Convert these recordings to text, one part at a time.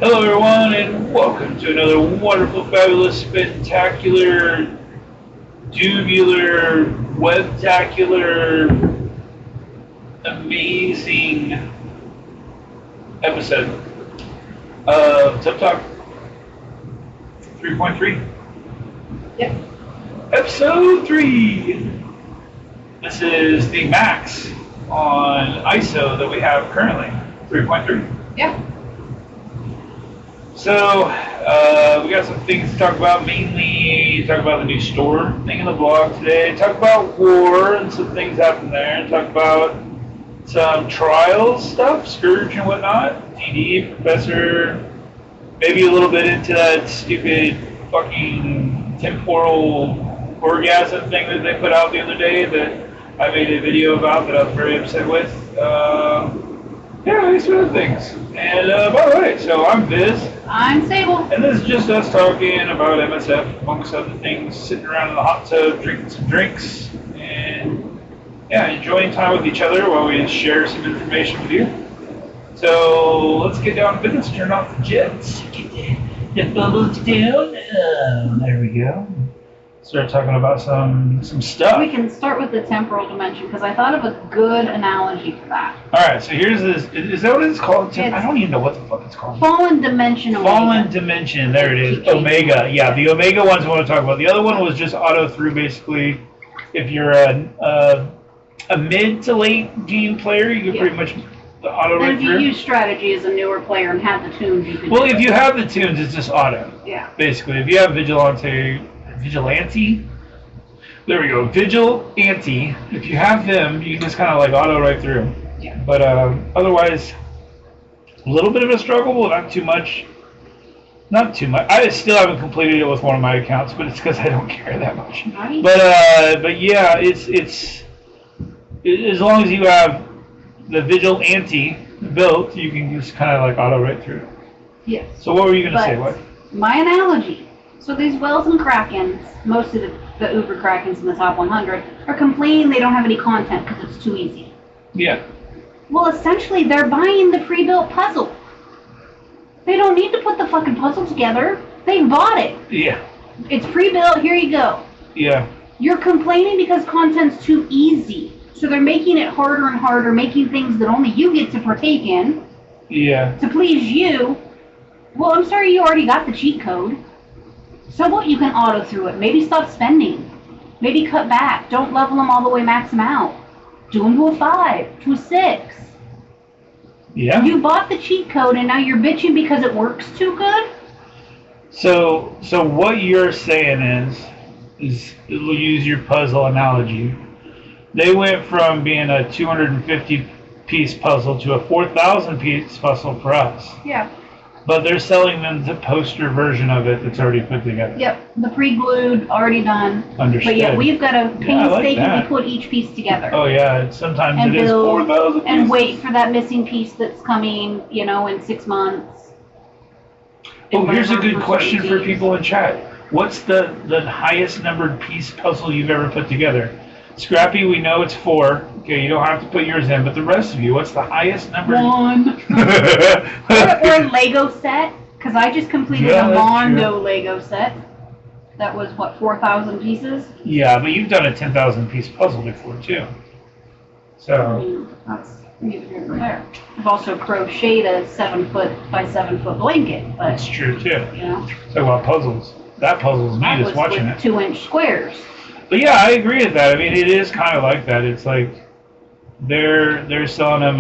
Hello everyone and welcome to another wonderful, fabulous, spectacular, tubular, webtacular, amazing episode of Tip Talk 3.3. Yep. Episode 3. This is the max on ISO that we have currently, 3.3. Yeah. So, we got some things to talk about, mainly talk about the new store thing in the blog today, talk about war and some things happened there, and talk about some trials stuff, Scourge and whatnot, DD, Professor, maybe a little bit into that stupid fucking temporal orgasm thing that they put out the other day that I made a video about that I was very upset with. Yeah, these sort of things. And by the way, so I'm Viz. I'm Sable. And this is just us talking about MSF, amongst other things, sitting around in the hot tub, drinking some drinks, and yeah, enjoying time with each other while we share some information with you. So let's get down to business. Turn off the jets. Get the bubbles down. There we go. Start talking about some stuff. We can start with the temporal dimension because I thought of a good analogy for that. All right, so here's this. Is that what it's called? I don't even know what the fuck it's called. Fallen dimension. Fallen dimension. There it is. Omega. Yeah, the Omega one's what I want to talk about. The other one was just auto through, basically. If you're a mid to late game player, you can pretty much auto right through. And if you use strategy as a newer player and have the tunes, you can. Well, if you have the tunes, it's just auto. Yeah. Basically, if you have Vigilante. There we go. Vigilante. If you have them, you can just kind of like auto right through. Yeah. But otherwise, a little bit of a struggle, but not too much. Not too much. I still haven't completed it with one of my accounts, but it's because I don't care that much. Right. But yeah, it's as long as you have the Vigilante built, you can just kind of like auto right through. Yes. So what were you gonna say? What? My analogy. So these whales and krakens, most of the uber krakens in the top 100, are complaining they don't have any content because it's too easy. Yeah. Well, essentially, they're buying the pre-built puzzle. They don't need to put the fucking puzzle together. They bought it. Yeah. It's pre-built. Here you go. Yeah. You're complaining because content's too easy. So they're making it harder and harder, making things that only you get to partake in. Yeah. To please you. Well, I'm sorry you already got the cheat code. So what? You can auto through it. Maybe stop spending. Maybe cut back. Don't level them all the way, max them out. Do them to a 5, to a 6. Yeah. You bought the cheat code and now you're bitching because it works too good? So what you're saying is we'll use your puzzle analogy. They went from being a 250 piece puzzle to a 4,000 piece puzzle for us. Yeah. But they're selling them the poster version of it that's already put together. Yep, the pre-glued, already done. Understood. But yeah, we've got to painstakingly put each piece together. Oh yeah, sometimes and it is 4,000 pieces. And wait for that missing piece that's coming, in 6 months. Oh, here's a good question for people in chat. What's the highest numbered piece puzzle you've ever put together? Scrappy, we know it's 4. Okay, you don't have to put yours in, but the rest of you, what's the highest number? 1. or Lego set, because I just completed a Mondo Lego set. That was, 4,000 pieces? Yeah, but you've done a 10,000 piece puzzle before, too. So. That's neither here nor there. I've also crocheted a 7 foot by 7 foot blanket. But, that's true, too. Talk about puzzles. That puzzle's me just watching it. 2-inch squares. But yeah, I agree with that. I mean, it is kind of like that. It's like they're selling them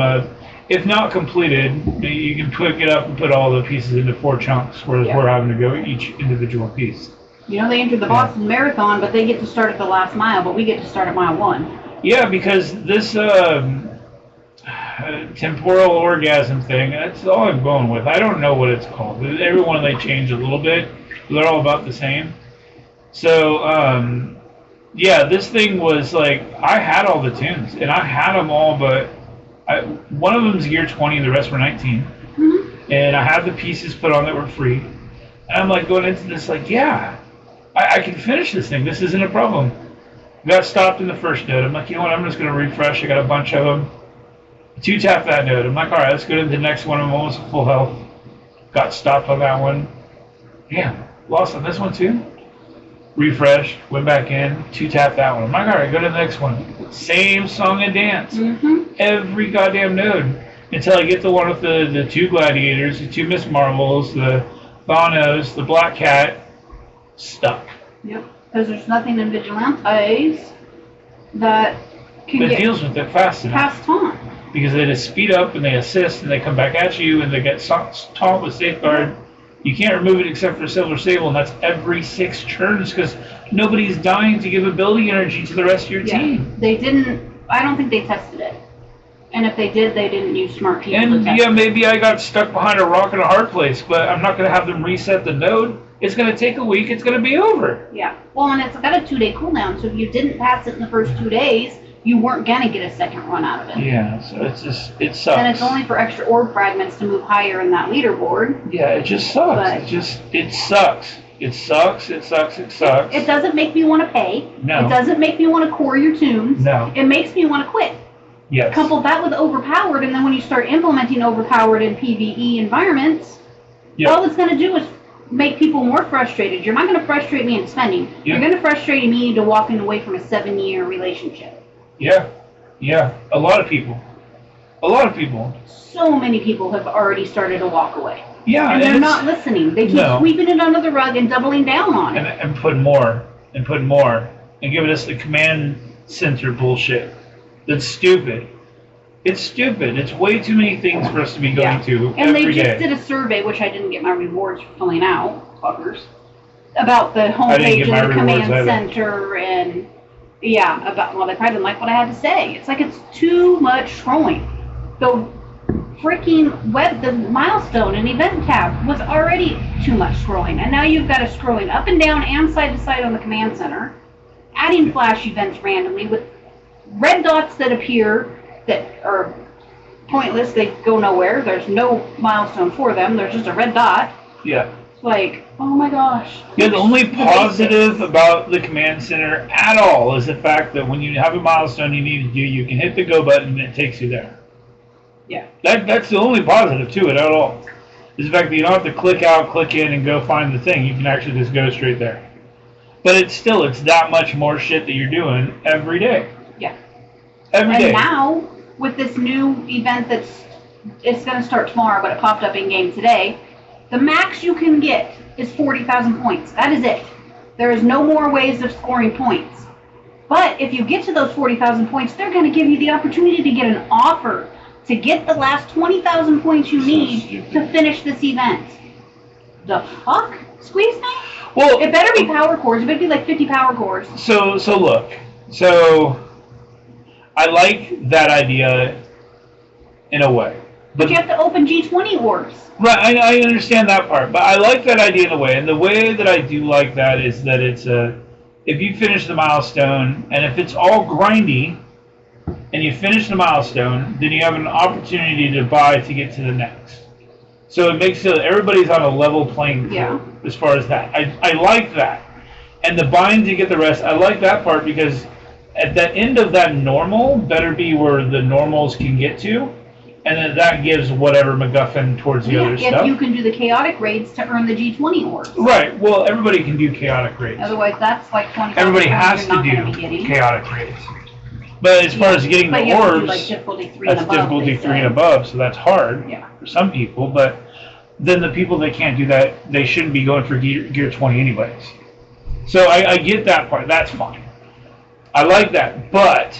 if not completed, you can pick it up and put all the pieces into 4 chunks, whereas we're having to go each individual piece. They entered the Boston Marathon, but they get to start at the last mile, but we get to start at mile 1. Yeah, because this temporal orgasm thing, that's all I'm going with. I don't know what it's called. Every one they change a little bit. They're all about the same. So, yeah, this thing was like, I had all the tunes, and I had them all, but one of them's gear 20, the rest were 19. Mm-hmm. And I had the pieces put on that were free. And I'm like going into this like, yeah, I can finish this thing. This isn't a problem. Got stopped in the first node. I'm like, you know what, I'm just going to refresh. I got a bunch of them. 2-tap that node. I'm like, all right, let's go to the next one. I'm almost at full health. got stopped on that one. Damn, lost on this one too. Refreshed, went back in, 2-tap that one. I'm like, all right, go to the next one. Same song and dance. Every goddamn node. Until I get the one with the 2 gladiators, the 2 Miss Marvels, the Bonos, the Black Cat. Stuck. Yep. Because there's nothing in Vigilantes that can get deals with it fast enough. Past time. Because they just speed up and they assist and they come back at you and they get taught with Safeguard. You can't remove it except for Silver Sable, and that's every 6 turns because nobody's dying to give ability energy to the rest of your team. They didn't. I don't think they tested it. And if they did, they didn't use smart people. And yeah, maybe I got stuck behind a rock in a hard place, but I'm not going to have them reset the node. It's going to take a week. It's going to be over. Yeah. Well, and it's got a 2-day cooldown, so if you didn't pass it in the first 2 days, you weren't going to get a second run out of it. Yeah, so it sucks. And it's only for extra orb fragments to move higher in that leaderboard. Yeah, it just sucks. But it sucks. It sucks. It sucks. It sucks. It doesn't make me want to pay. No. It doesn't make me want to core your tunes. No. It makes me want to quit. Yes. Couple that with overpowered, and then when you start implementing overpowered in PvE environments, all it's going to do is make people more frustrated. You're not going to frustrate me in spending. Yep. You're going to frustrate me into walking away from a 7-year relationship. Yeah. Yeah. A lot of people. So many people have already started to walk away. Yeah. And they're not listening. They keep sweeping it under the rug and doubling down on it. And putting more. And putting more. And giving us the command center bullshit. That's stupid. It's stupid. It's way too many things for us to be going to and every they just day. did a survey, which I didn't get my rewards for filling out, fuckers, about the homepage of the command center and, well, they probably didn't like what I had to say. It's like it's too much scrolling. The freaking the milestone and event tab was already too much scrolling, and now you've got a scrolling up and down and side to side on the command center, adding flash events randomly with red dots that appear that are pointless. They go nowhere. There's no milestone for them. There's just a red dot. Yeah. It's like, oh my gosh. Yeah, the only positive about the command center at all is the fact that when you have a milestone you need to do, you can hit the go button and it takes you there. Yeah. That's the only positive to it at all. Is the fact that you don't have to click out, click in, and go find the thing. You can actually just go straight there. But it's that much more shit that you're doing every day. Yeah. Every day. And now, with this new event it's going to start tomorrow, but it popped up in game today, the max you can get is 40,000 points. That is it. There is no more ways of scoring points. But if you get to those 40,000 points, they're going to give you the opportunity to get an offer to get the last 20,000 points you need to finish this event. The fuck? Squeeze me? Well, it better be power cores. It better be like 50 power cores. So look. So I like that idea in a way. But you have to open G20 orbs. Right, I understand that part. But I like that idea in a way. And the way that I do like that is that it's if you finish the milestone, and if it's all grindy, and you finish the milestone, then you have an opportunity to buy to get to the next. So it makes it everybody's on a level playing field as far as that. I like that. And the buying to get the rest, I like that part because at the end of that normal better be where the normals can get to, and then that gives whatever MacGuffin towards the other stuff. If you can do the chaotic raids to earn the G20 orbs. Right. Well, everybody can do chaotic raids. Otherwise, that's like 20. Everybody has to do chaotic raids. But as far as getting the orbs, like difficulty 3 that's difficulty 3 and above, so that's hard for some people. But then the people that can't do that, they shouldn't be going for gear 20 anyways. So I get that part. That's fine. I like that. But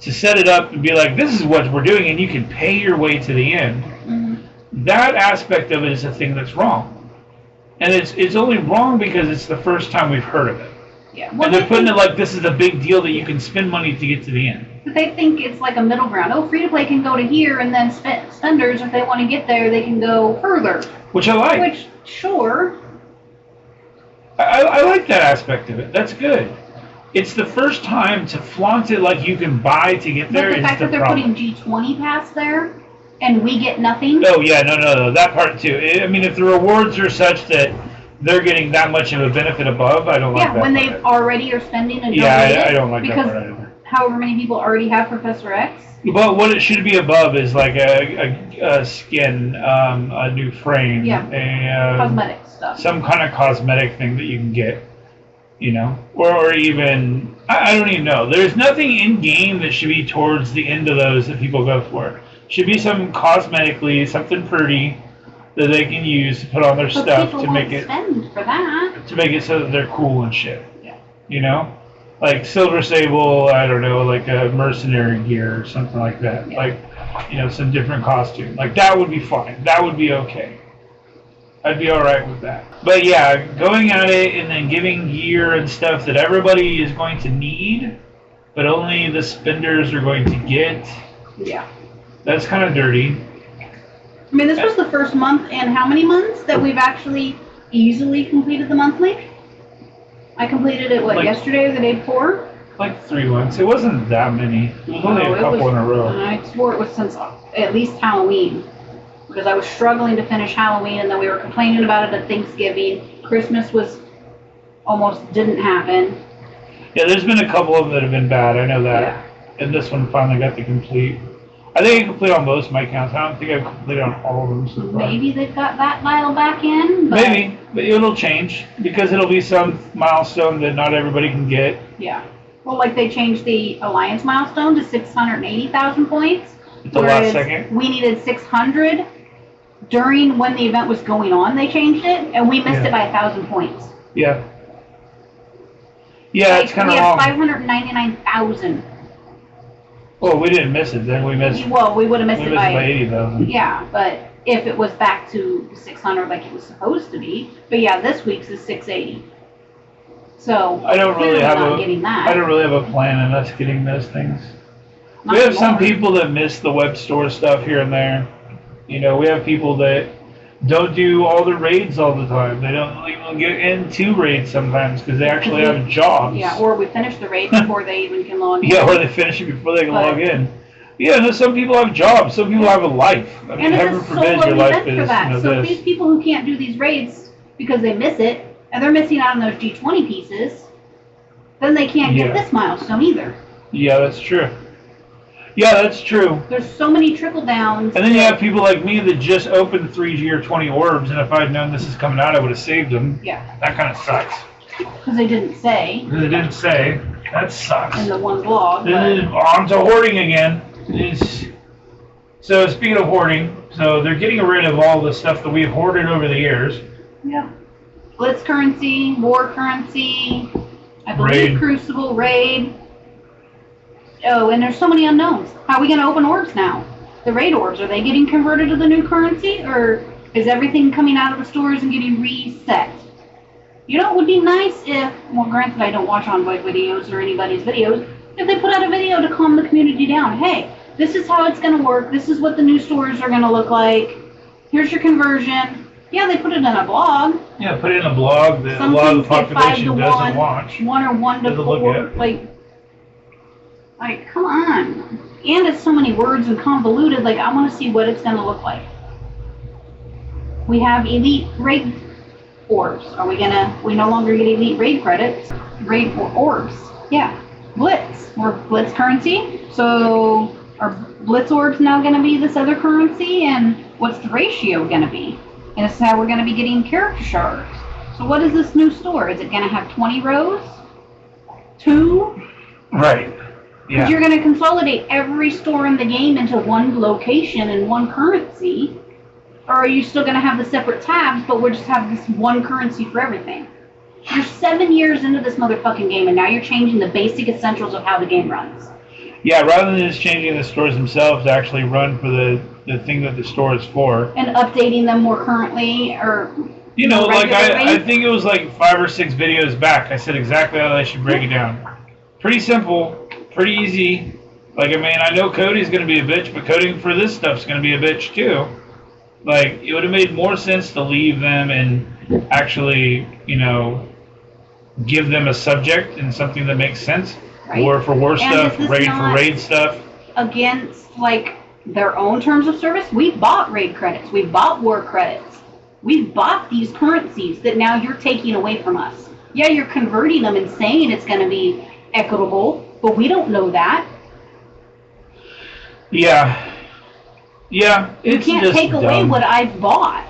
to set it up and be like, this is what we're doing, and you can pay your way to the end, that aspect of it is a thing that's wrong. And it's only wrong because it's the first time we've heard of it. Yeah. Well, and they're putting it like this is a big deal that you can spend money to get to the end. But they think it's like a middle ground. Oh, free-to-play can go to here, and then spenders, if they want to get there, they can go further. Which I like. Which, sure. I like that aspect of it. That's good. It's the first time to flaunt it like you can buy to get there. But the fact that they're putting G20 pass there, and we get nothing. Oh, yeah, no. That part, too. I mean, if the rewards are such that they're getting that much of a benefit above, I don't like that. Yeah, when they already are spending and I don't like that part either. however many people already have Professor X. But what it should be above is like a skin, a new frame, Cosmetic stuff. some kind of cosmetic thing that you can get, or even I don't even know. There's nothing in game that should be towards the end of those that people go for. Should be some cosmetically something pretty that they can use to put on their stuff to make it spend for that. To make it so that they're cool and shit. Yeah. Like Silver Sable, I don't know, like a mercenary gear or something like that. Yeah. Like, some different costume. Like that would be fine. That would be okay. I'd be all right with that. But yeah, going at it and then giving gear and stuff that everybody is going to need, but only the spenders are going to get. Yeah. That's kind of dirty. I mean, this was the first month in how many months that we've actually easily completed the monthly? I completed it, yesterday or the day before? Like 3 months. It wasn't that many. It was only a couple in a row. I swore it was since at least Halloween. Because I was struggling to finish Halloween, and then we were complaining about it at Thanksgiving. Christmas almost didn't happen. Yeah, there's been a couple of them that have been bad. I know that. Yeah. And this one finally got to complete. I think I complete on most of my accounts. I don't think I've completed on all of them so far. Maybe they've got that dial back in. But maybe, but it'll change because it'll be some milestone that not everybody can get. Yeah. Well, like they changed the Alliance milestone to 680,000 points. At the last second. We needed 600 during when the event was going on. They changed it, and we missed it by 1,000 points. Yeah. Yeah, it's kind of wrong. We have 599,000. Well, we didn't miss it then. We missed. Well, we would have missed it by 80,000. Yeah, but if it was back to 600 like it was supposed to be, but yeah, this week's is 680. So I don't really have I don't really have a plan in us getting those things. Not we have some more. people that miss the web store stuff here and there. We have people that don't do all the raids all the time. They don't even get into raids sometimes because they actually have jobs. Yeah, or we finish the raid before they even can log in. Yeah, or they finish it before they can log in. Yeah, no, some people have jobs. Some people have a life. I mean, heaven forbid your life is So these people who can't do these raids because they miss it, and they're missing out on those G20 pieces, then they can't get this milestone either. Yeah, that's true. Yeah, that's true. There's so many trickle downs. And then you have people like me that just opened 3 or 20 orbs, and if I'd known this is coming out, I would have saved them. Yeah. That kind of sucks. Because they didn't say. Because they didn't say. That sucks. In the one blog. On to hoarding again. So speaking of hoarding, so they're getting rid of all the stuff that we've hoarded over the years. Yeah. Blitz currency, war currency, I believe Crucible, Raid. Oh, and there's so many unknowns. How are we going to open orbs now? The Raid orbs, are they getting converted to the new currency? Or is everything coming out of the stores and getting reset? It would be nice if, well, granted I don't watch Envoy videos or anybody's videos, if they put out a video to calm the community down. Hey, this is how it's going to work. This is what the new stores are going to look like. Here's your conversion. Yeah, they put it in a blog. Yeah, put it in a blog that a lot of the population doesn't watch. 1 or 1 to 4. Like, come on. And it's so many words and convoluted. Like, I want to see what it's going to look like. We have elite raid orbs. We no longer get elite raid credits. Raid orbs. Yeah. Blitz. We're Blitz currency. So, are Blitz orbs now going to be this other currency? And what's the ratio going to be? And this is how we're going to be getting character shards. So what is this new store? Is it going to have 20 rows? 2? Right. Yeah. Because you're going to consolidate every store in the game into one location and one currency. Or are you still going to have the separate tabs, but we'll just have this one currency for everything? You're 7 years into this motherfucking game, and now you're changing the basic essentials of how the game runs. Yeah, rather than just changing the stores themselves to actually run for the thing that the store is for. And updating them more currently, or... I think it was like 5 or 6 videos back, I said exactly how they should break it down. Pretty simple. Pretty easy. I know Cody's going to be a bitch, but coding for this stuff's going to be a bitch too. It would have made more sense to leave them and actually, give them a subject and something that makes sense. Right. War for war stuff, raid for raid stuff. Against, their own terms of service? We've bought raid credits. We've bought war credits. We've bought these currencies that now you're taking away from us. Yeah, you're converting them and saying it's going to be equitable. But we don't know that. Yeah. Yeah, You can't take away what I've bought.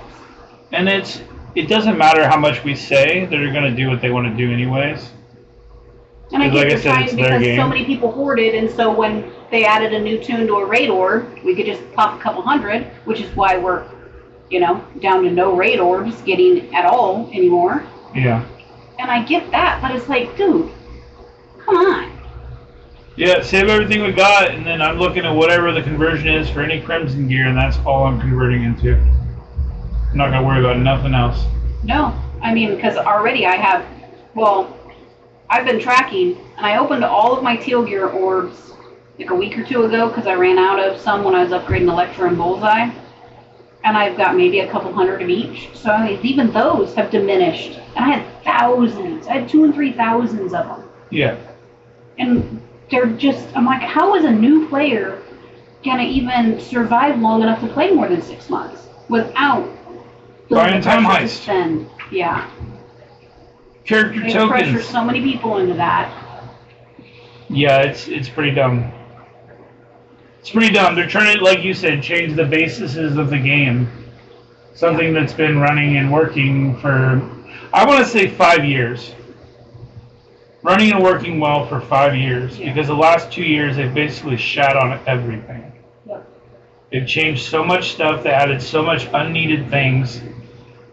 And it doesn't matter how much we say, they're going to do what they want to do anyways. And I get like they're trying because so many people hoarded, and so when they added a new tune to a raid orb, we could just pop a couple hundred, which is why we're, down to no raid orbs getting at all anymore. Yeah. And I get that, but it's like, dude, come on. Yeah, save everything we got, and then I'm looking at whatever the conversion is for any Crimson gear, and that's all I'm converting into. I'm not going to worry about nothing else. No, I mean, because already I have, I've been tracking, and I opened all of my teal gear orbs like a week or two ago because I ran out of some when I was upgrading Electra and Bullseye. And I've got maybe a couple hundred of each. So even those have diminished. And I had thousands. I had 2,000 and 3,000 of them. Yeah. And they're just, I'm like, how is a new player going to even survive long enough to play more than 6 months without buying time heist? Spend? Yeah. Character they tokens. Pressure so many people into that. Yeah, it's pretty dumb. It's pretty dumb. They're trying to, like you said, change the bases of the game. Something that's been running and working for, I want to say 5 years. Running and working well for 5 years. Yeah. Because the last 2 years, they've basically shat on everything. Yep. They've changed so much stuff. They added so much unneeded things.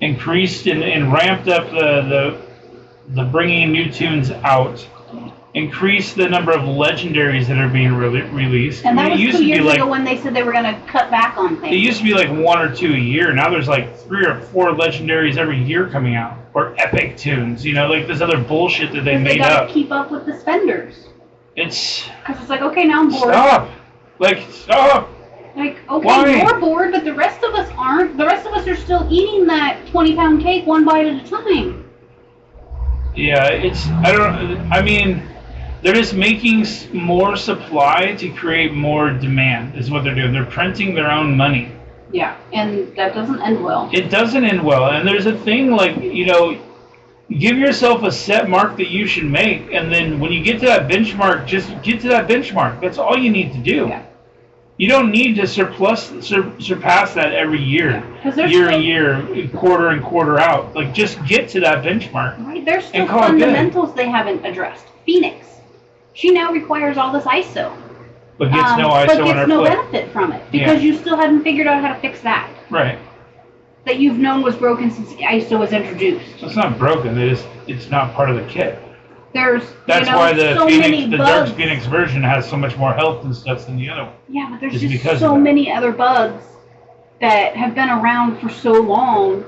Increased and ramped up the bringing new tunes out. Increase the number of legendaries that are being released. And that was 2 years like, ago when they said they were going to cut back on things. It used to be like 1 or 2 a year. Now there's like 3 or 4 legendaries every year coming out. Or epic tunes, like this other bullshit that they made up. They got to keep up with the spenders. Because it's like, okay, now I'm bored. Stop! Stop! Like, okay, Why? you're bored, but the rest of us aren't. The rest of us are still eating that 20-pound cake one bite at a time. Yeah, they're just making more supply to create more demand, is what they're doing. They're printing their own money. Yeah, and that doesn't end well. It doesn't end well. And there's a thing like, give yourself a set mark that you should make, and then when you get to that benchmark, just get to that benchmark. That's all you need to do. Yeah. You don't need to surpass that every year, year, quarter in, quarter out. Like, just get to that benchmark. Right, there's still fundamentals they haven't addressed. Phoenix, she now requires all this ISO. But gets no ISO but gets no benefit from it because you still haven't figured out how to fix that. Right. That you've known was broken since ISO was introduced. It's not broken. It's not part of the kit. That's why the so Dark Phoenix version has so much more health and stuff than the other one. Yeah, but there's just so many other bugs that have been around for so long.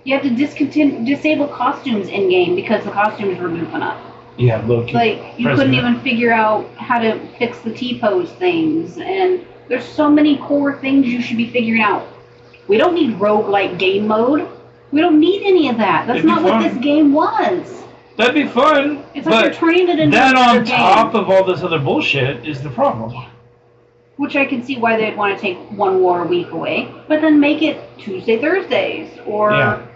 You have to disable costumes in game because the costumes were goofing up. Yeah, look. Like, you couldn't even figure out how to fix the T-pose things, and there's so many core things you should be figuring out. We don't need roguelike game mode. We don't need any of that. That's not what this game was. That'd be fun. It's like you're turning it into then another on top of all this other bullshit is the problem. Which I can see why they'd want to take one war a week away, but then make it Tuesday, Thursdays, or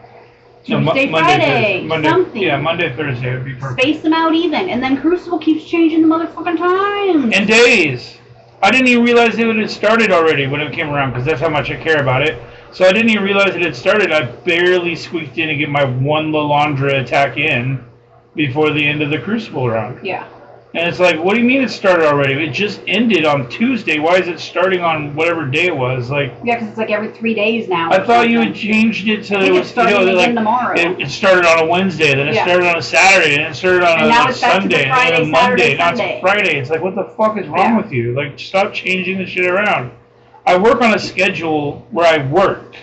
Tuesday, Friday, something. Yeah, Monday, Thursday would be perfect. Space them out even, and then Crucible keeps changing the motherfucking times. And days. I didn't even realize it had started already when it came around, because that's how much I care about it. So I didn't even realize it had started. I barely squeaked in to get my one Lalandra attack in before the end of the Crucible round. Yeah. And it's like, what do you mean it started already? It just ended on Tuesday. Why is it starting on whatever day it was? Like, yeah, because it's like every 3 days now. I thought you had changed it to it was tomorrow. It started on a Wednesday, then it started on a Saturday, then it started on a Sunday, and then a Monday, not Friday. It's like, what the fuck is wrong with you? Like, stop changing the shit around. I work on a schedule where I work.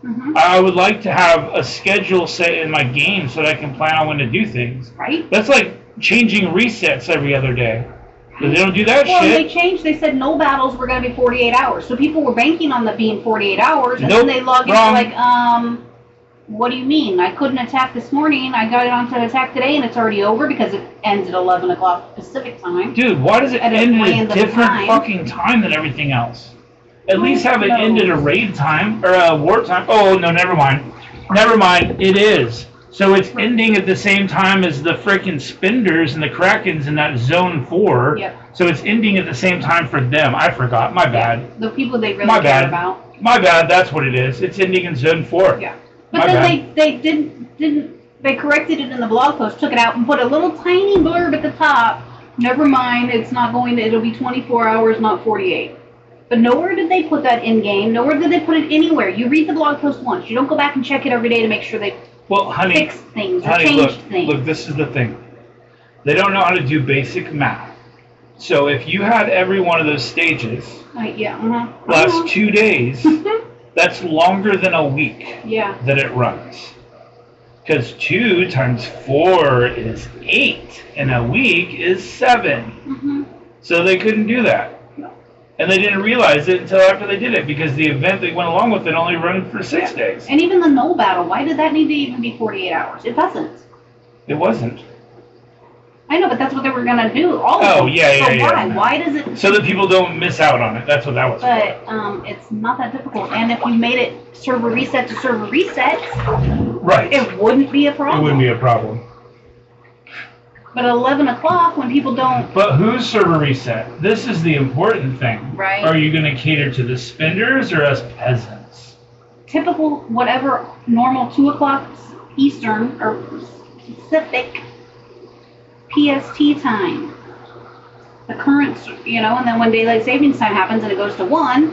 Mm-hmm. I would like to have a schedule set in my game so that I can plan on when to do things. Right. That's like changing resets every other day. They don't do that shit. Well, they changed. They said no battles were going to be 48 hours. So people were banking on that being 48 hours, and then they log in like, what do you mean? I couldn't attack this morning. I got it onto attack today, and it's already over because it ends at 11 o'clock Pacific time. Dude, why does it end at a different fucking time than everything else? At least have it end at a raid time or a war time. Oh, no, never mind. Never mind. It is. So it's ending at the same time as the freaking Spinders and the Krakens in that Zone 4. Yep. So it's ending at the same time for them. I forgot. My bad. The people they really My care bad. about. My bad. That's what it is. It's ending in Zone 4. Yeah. But then they didn't they corrected it in the blog post, took it out and put a little tiny blurb at the top. Never mind, it's not going to, it'll be 24 hours, not 48. But nowhere did they put that in game. Nowhere did they put it anywhere. You read the blog post once. You don't go back and check it every day to make sure they fixed things or changed things. Look, this is the thing. They don't know how to do basic math. So if you had every one of those stages last 2 days, that's longer than a week that it runs. Because 2 times 4 is 8, and a week is 7. So they couldn't do that. And they didn't realize it until after they did it, because the event they went along with it only run for 6 days. And even the Null battle, why did that need to even be 48 hours? It doesn't. It wasn't. I know, but that's what they were going to do. All of them. Oh, yeah. Why? Why does it... So that people don't miss out on it. That's what that was for. It's not that difficult. And if you made it server reset to server reset, it wouldn't be a problem. It wouldn't be a problem. But at 11 o'clock, when people don't... But who's server reset? This is the important thing. Right. Are you going to cater to the spenders or us peasants? Typical, whatever, normal 2 o'clock Eastern or Pacific PST time. The current, and then when daylight savings time happens and it goes to 1,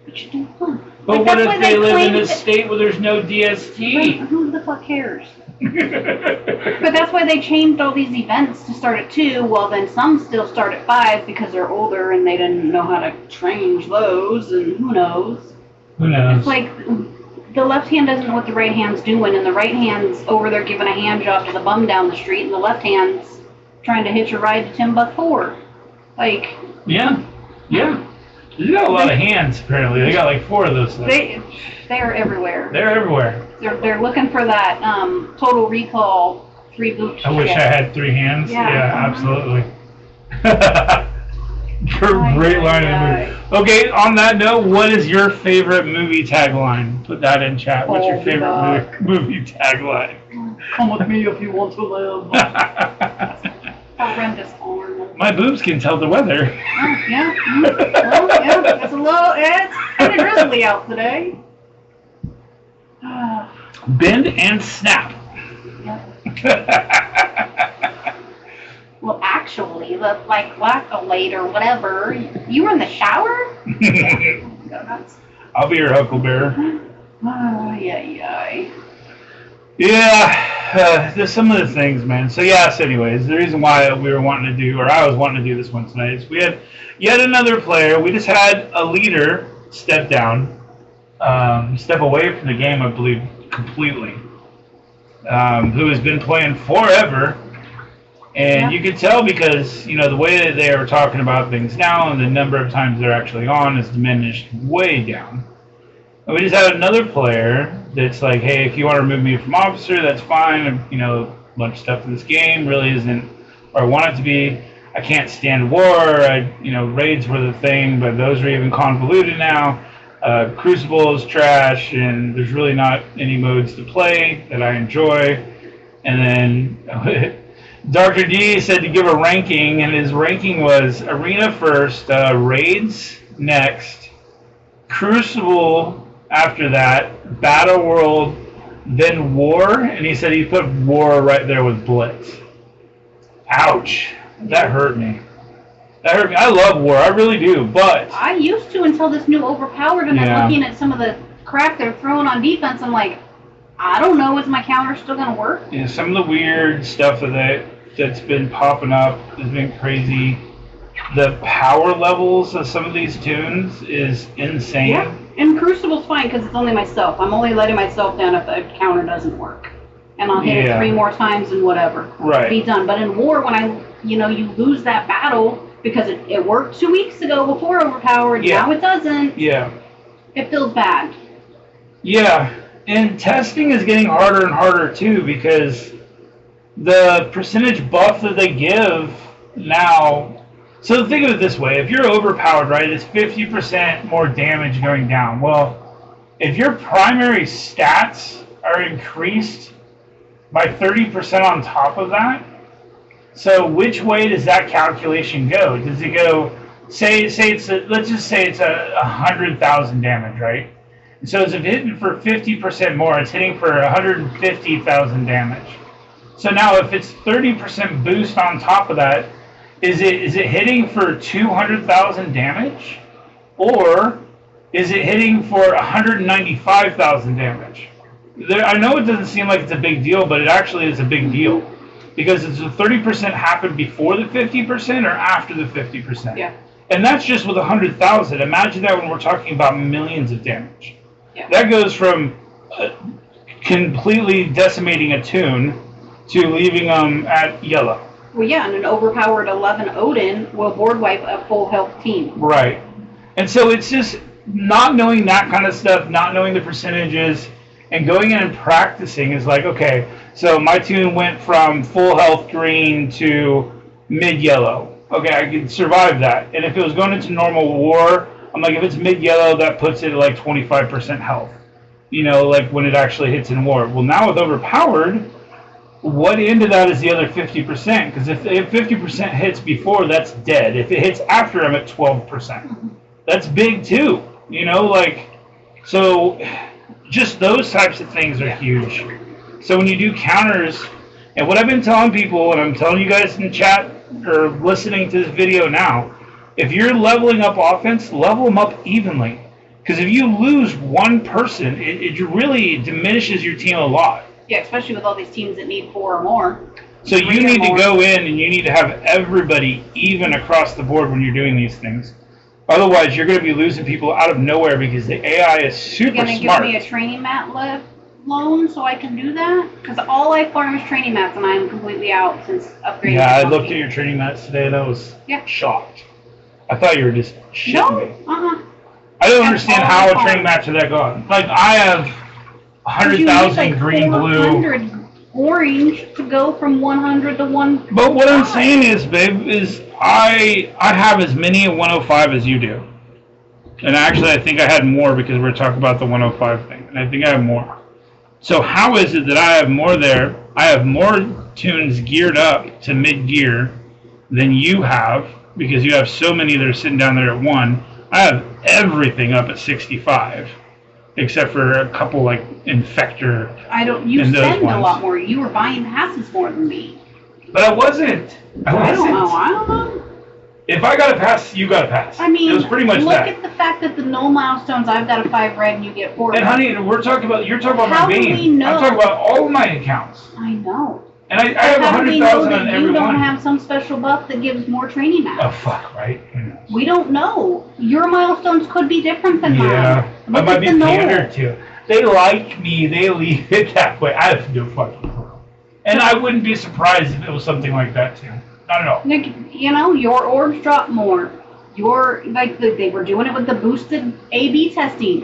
it should do 1. But what if they live in a state where there's no DST? Who the fuck cares? But that's why they changed all these events to start at 2. Well, then some still start at 5 because they're older and they didn't know how to change those, and who knows? Who knows? It's like the left hand doesn't know what the right hand's doing, and the right hand's over there giving a hand job to the bum down the street, and the left hand's trying to hitch a ride to Timbuktu. Like... Yeah. They got a lot of hands, apparently. They got like 4 of those things. They are everywhere. They're everywhere. They're looking for that Total Recall 3 boot. I wish I had 3 hands. Yeah, absolutely. Great line in the movie. Okay, on that note, what is your favorite movie tagline? Put that in chat. What's your favorite movie tagline? Come with me if you want to live. Horrendous Arnold. My boobs can tell the weather. Yeah. Well, yeah. It's kind of drizzly out today. Bend and snap. Well, actually, late or whatever, you were in the shower? I'll be your huckleberry. Yeah, there's some of the things, man. So anyways, the reason why we were wanting to do, or I was wanting to do this one tonight, is we had yet another player. We just had a leader step down, step away from the game, I believe, completely, who has been playing forever. And you can tell because, the way that they are talking about things now and the number of times they're actually on is diminished way down. And we just had another player that's like, hey, if you want to remove me from officer, that's fine. A bunch of stuff in this game really isn't where I want it to be. I can't stand war. Raids were the thing, but those are even convoluted now. Crucible is trash, and there's really not any modes to play that I enjoy. And then Dr. D said to give a ranking, and his ranking was Arena first, Raids next, Crucible after that, Battle World, then War, and he said he put War right there with Blitz. Ouch. That hurt me. I love War, I really do, but... I used to until this new Overpowered, and I'm looking at some of the crap they're throwing on defense, I'm like, I don't know, is my counter still going to work? Yeah, some of the weird stuff that's been popping up has been crazy. The power levels of some of these tunes is insane. Yeah, and Crucible's fine because it's only myself. I'm only letting myself down if the counter doesn't work. And I'll hit it 3 more times and whatever. Right. Be done. But in War, you lose that battle because it worked 2 weeks ago before Overpowered, now it doesn't. Yeah. It feels bad. Yeah, and testing is getting harder and harder too because the percentage buff that they give now. So think of it this way: if you're overpowered, right, it's 50% more damage going down. Well, if your primary stats are increased by 30% on top of that. So which way does that calculation go? Does it go, let's just say it's 100,000 damage, right? And so if it's hitting for 50% more, it's hitting for 150,000 damage. So now if it's 30% boost on top of that, is it hitting for 200,000 damage? Or is it hitting for 195,000 damage? I know it doesn't seem like it's a big deal, but it actually is a big deal. Because does the 30% happen before the 50% or after the 50%? Yeah. And that's just with 100,000. Imagine that when we're talking about millions of damage. Yeah. That goes from completely decimating a tune to leaving them at yellow. Well, yeah, and an overpowered 11 Odin will board wipe a full health team. Right. And so it's just not knowing that kind of stuff, not knowing the percentages, and going in and practicing is like, okay, so my tune went from full health green to mid-yellow. Okay, I can survive that. And if it was going into normal war, I'm like, if it's mid-yellow, that puts it at like 25% health. You know, like when it actually hits in war. Well, now with overpowered, what end of that is the other 50%? Because if 50% hits before, that's dead. If it hits after, I'm at 12%. That's big too. You know, like, so just those types of things are huge. So when you do counters, and what I've been telling people, and I'm telling you guys in chat or listening to this video now, if you're leveling up offense, level them up evenly. Because if you lose one person, it really diminishes your team a lot. Yeah, especially with all these teams that need 4 or more. So you need to go in and you need to have everybody even across the board when you're doing these things. Otherwise, you're going to be losing people out of nowhere because the AI is super smart. You're going to give me a training mat loan so I can do that? Because all I farm is training mats and I am completely out since upgrading. Yeah, I looked at your training mats today and I was shocked. I thought you were just shitting me. I don't understand how a training mats are that gone. Like, I have 100,000 green, blue. Orange to go from 100 to 1. But what I'm saying is, babe, is I have as many at 105 as you do. And actually, I think I had more because we're talking about the 105 thing. And I think I have more. So how is it that I have more there? I have more tunes geared up to mid-gear than you have because you have so many that are sitting down there at 1. I have everything up at 65. Except for a couple like Infector. You spend a lot more. You were buying passes more than me. But I wasn't. I don't know. If I got a pass, you got a pass. I mean, it was pretty much look that. at the fact that the no milestones, I've got a 5 red and you get 4 red. And honey, you're talking about How my main. do we know? I'm talking about all of my accounts. I know. And I have 100,000 on every you don't one. have some special buff that gives more training mats. Oh fuck, right? We don't know. Your milestones could be different than mine. Yeah, I might be pandered to. They like me. They leave it that way. I have no fucking clue. And I wouldn't be surprised if it was something like that too. Not at all. Nick, you know, your orbs drop more. They were doing it with the boosted A/B testing.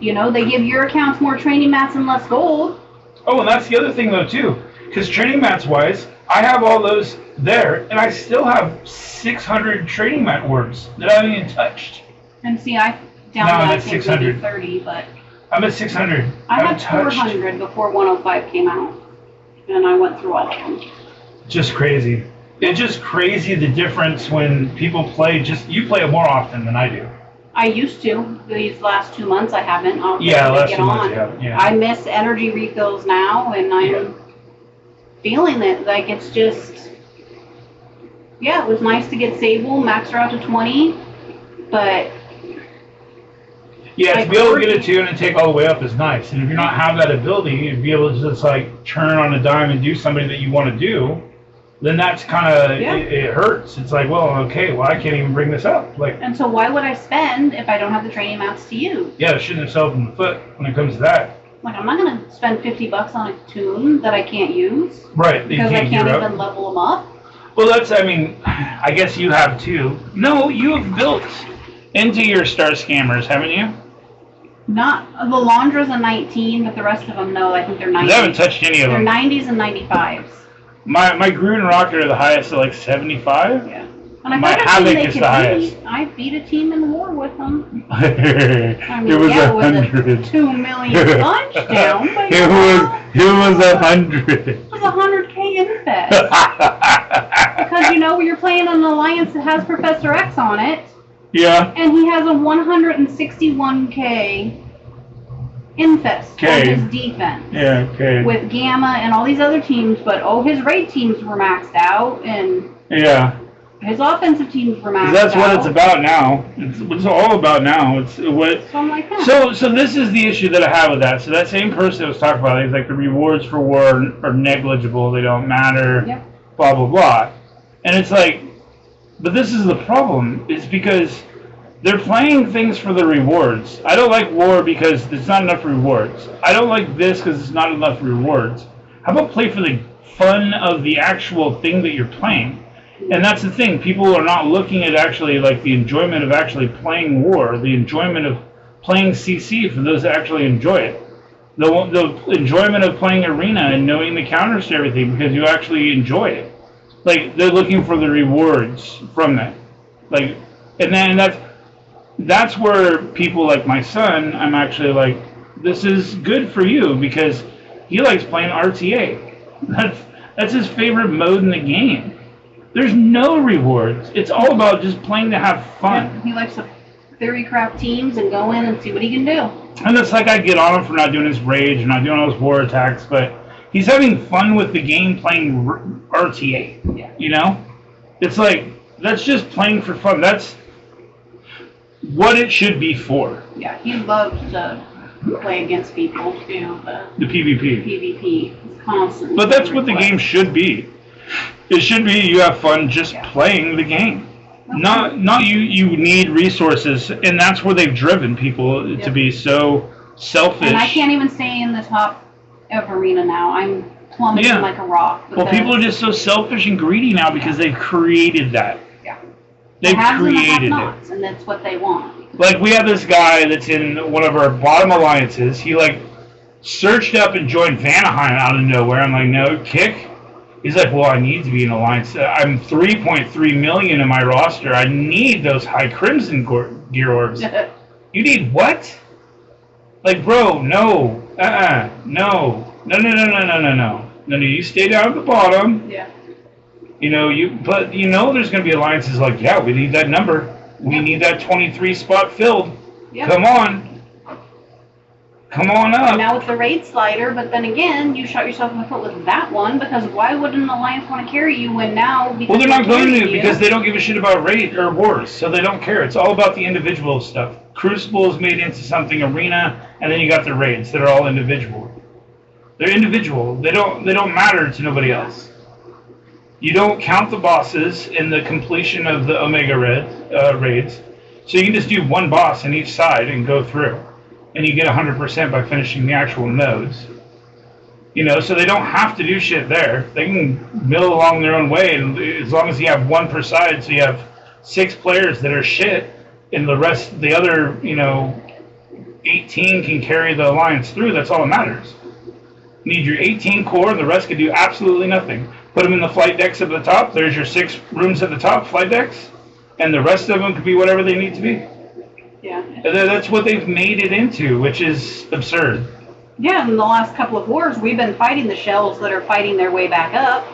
You know, they give your accounts more training mats and less gold. Oh, and that's the other thing though too. Because training mats wise, I have all those there, and I still have 600 training mat orbs that I haven't even touched. And see, I downloaded 600. 30, but I'm at 600. I had 400 before 105 came out, and I went through all of them. Just crazy. It's just crazy the difference when people play. You play it more often than I do. I used to. These last 2 months, I haven't. Last 2 months, yeah. I miss energy refills now, and I'm feeling it. Like, it's just, it was nice to get Sable, max her out to 20, but... Yeah, to be able to get a tune and take all the way up is nice. And if you're not have that ability, to be able to just, like, turn on a dime and do something that you want to do, then that's kind of, it hurts. It's like, well, okay, I can't even bring this up. Like, and so why would I spend if I don't have the training mats to use? Yeah, shooting yourself in the foot when it comes to that. Like, I'm not going to spend $50 on a tune that I can't use. Right. Because I can't even level them up. Well, I guess you have too. No, you have built into your star scammers, haven't you? Not, the Laundra's a 19, but the rest of them, no, I think they're 90s. I haven't touched any of them. They're 90s and 95s. My Groon Rocket are the highest at like 75. Yeah. And I My thought havoc is the highest. I beat a team in war with them. It was yeah, 100. It was a 2 million touchdown. But it was 100. It was 100K infest. Because you're playing an alliance that has Professor X on it. Yeah. And he has a 161K infest on his defense. Yeah, okay. With Gamma and all these other teams, but his raid teams were maxed out, and his offensive teams were maxed out. That's what it's about now. It's all about now. It's what. Something like that. So this is the issue that I have with that. So that same person that was talking about, he's like, the rewards for war are negligible. They don't matter. Yep. Blah blah blah. And it's like, but this is the problem. Is because they're playing things for the rewards. I don't like war because there's not enough rewards. I don't like this because there's not enough rewards. How about play for the fun of the actual thing that you're playing? And that's the thing. People are not looking at actually like the enjoyment of actually playing war, the enjoyment of playing CC for those that actually enjoy it. The enjoyment of playing Arena and knowing the counters to everything because you actually enjoy it. Like, they're looking for the rewards from that. Like, and then that's where people like my son, I'm actually like, this is good for you because he likes playing RTA. That's his favorite mode in the game. There's no rewards. It's all about just playing to have fun. Yeah, he likes to theory craft teams and go in and see what he can do. And it's like I get on him for not doing his rage and not doing all his war attacks, but he's having fun with the game playing RTA. Yeah. It's like, that's just playing for fun. That's what it should be for. Yeah, he loves to play against people too. The PvP. PvP. He's constantly. But that's what the game should be. It should be you have fun just playing the game. Okay. Not you need resources, and that's where they've driven people to be so selfish. And I can't even stay in the top of Arena now. I'm plummeting like a rock. Well, people are just so selfish and greedy now because they've created that. Yeah. They've created it. And that's what they want. Like, we have this guy that's in one of our bottom alliances. He, like, searched up and joined Vanaheim out of nowhere. I'm like, no, kick. He's like, well, I need to be in alliance. I'm 3.3 million in my roster. I need those high crimson gear orbs. You need what? Like, bro, no. No. No, you stay down at the bottom. Yeah. But there's going to be alliances like, yeah, we need that number. We need that 23 spot filled. Yep. Come on up. And now with the raid slider, but then again, you shot yourself in the foot with that one because why wouldn't an alliance want to carry you when now? Well, they're not going to because they don't give a shit about raid or wars, so they don't care. It's all about the individual stuff. Crucible is made into something Arena, and then you got the raids that are all individual. They're individual. They don't matter to nobody else. You don't count the bosses in the completion of the Omega raids, so you can just do one boss on each side and go through, and you get 100% by finishing the actual nodes. So they don't have to do shit there. They can mill along their own way, and as long as you have one per side, so you have 6 players that are shit, and the other 18 can carry the alliance through. That's all that matters. You need your 18 core, and the rest can do absolutely nothing. Put them in the flight decks at the top. There's your 6 rooms at the top, flight decks, and the rest of them could be whatever they need to be. Yeah. And that's what they've made it into, which is absurd. Yeah, in the last couple of wars, we've been fighting the shells that are fighting their way back up.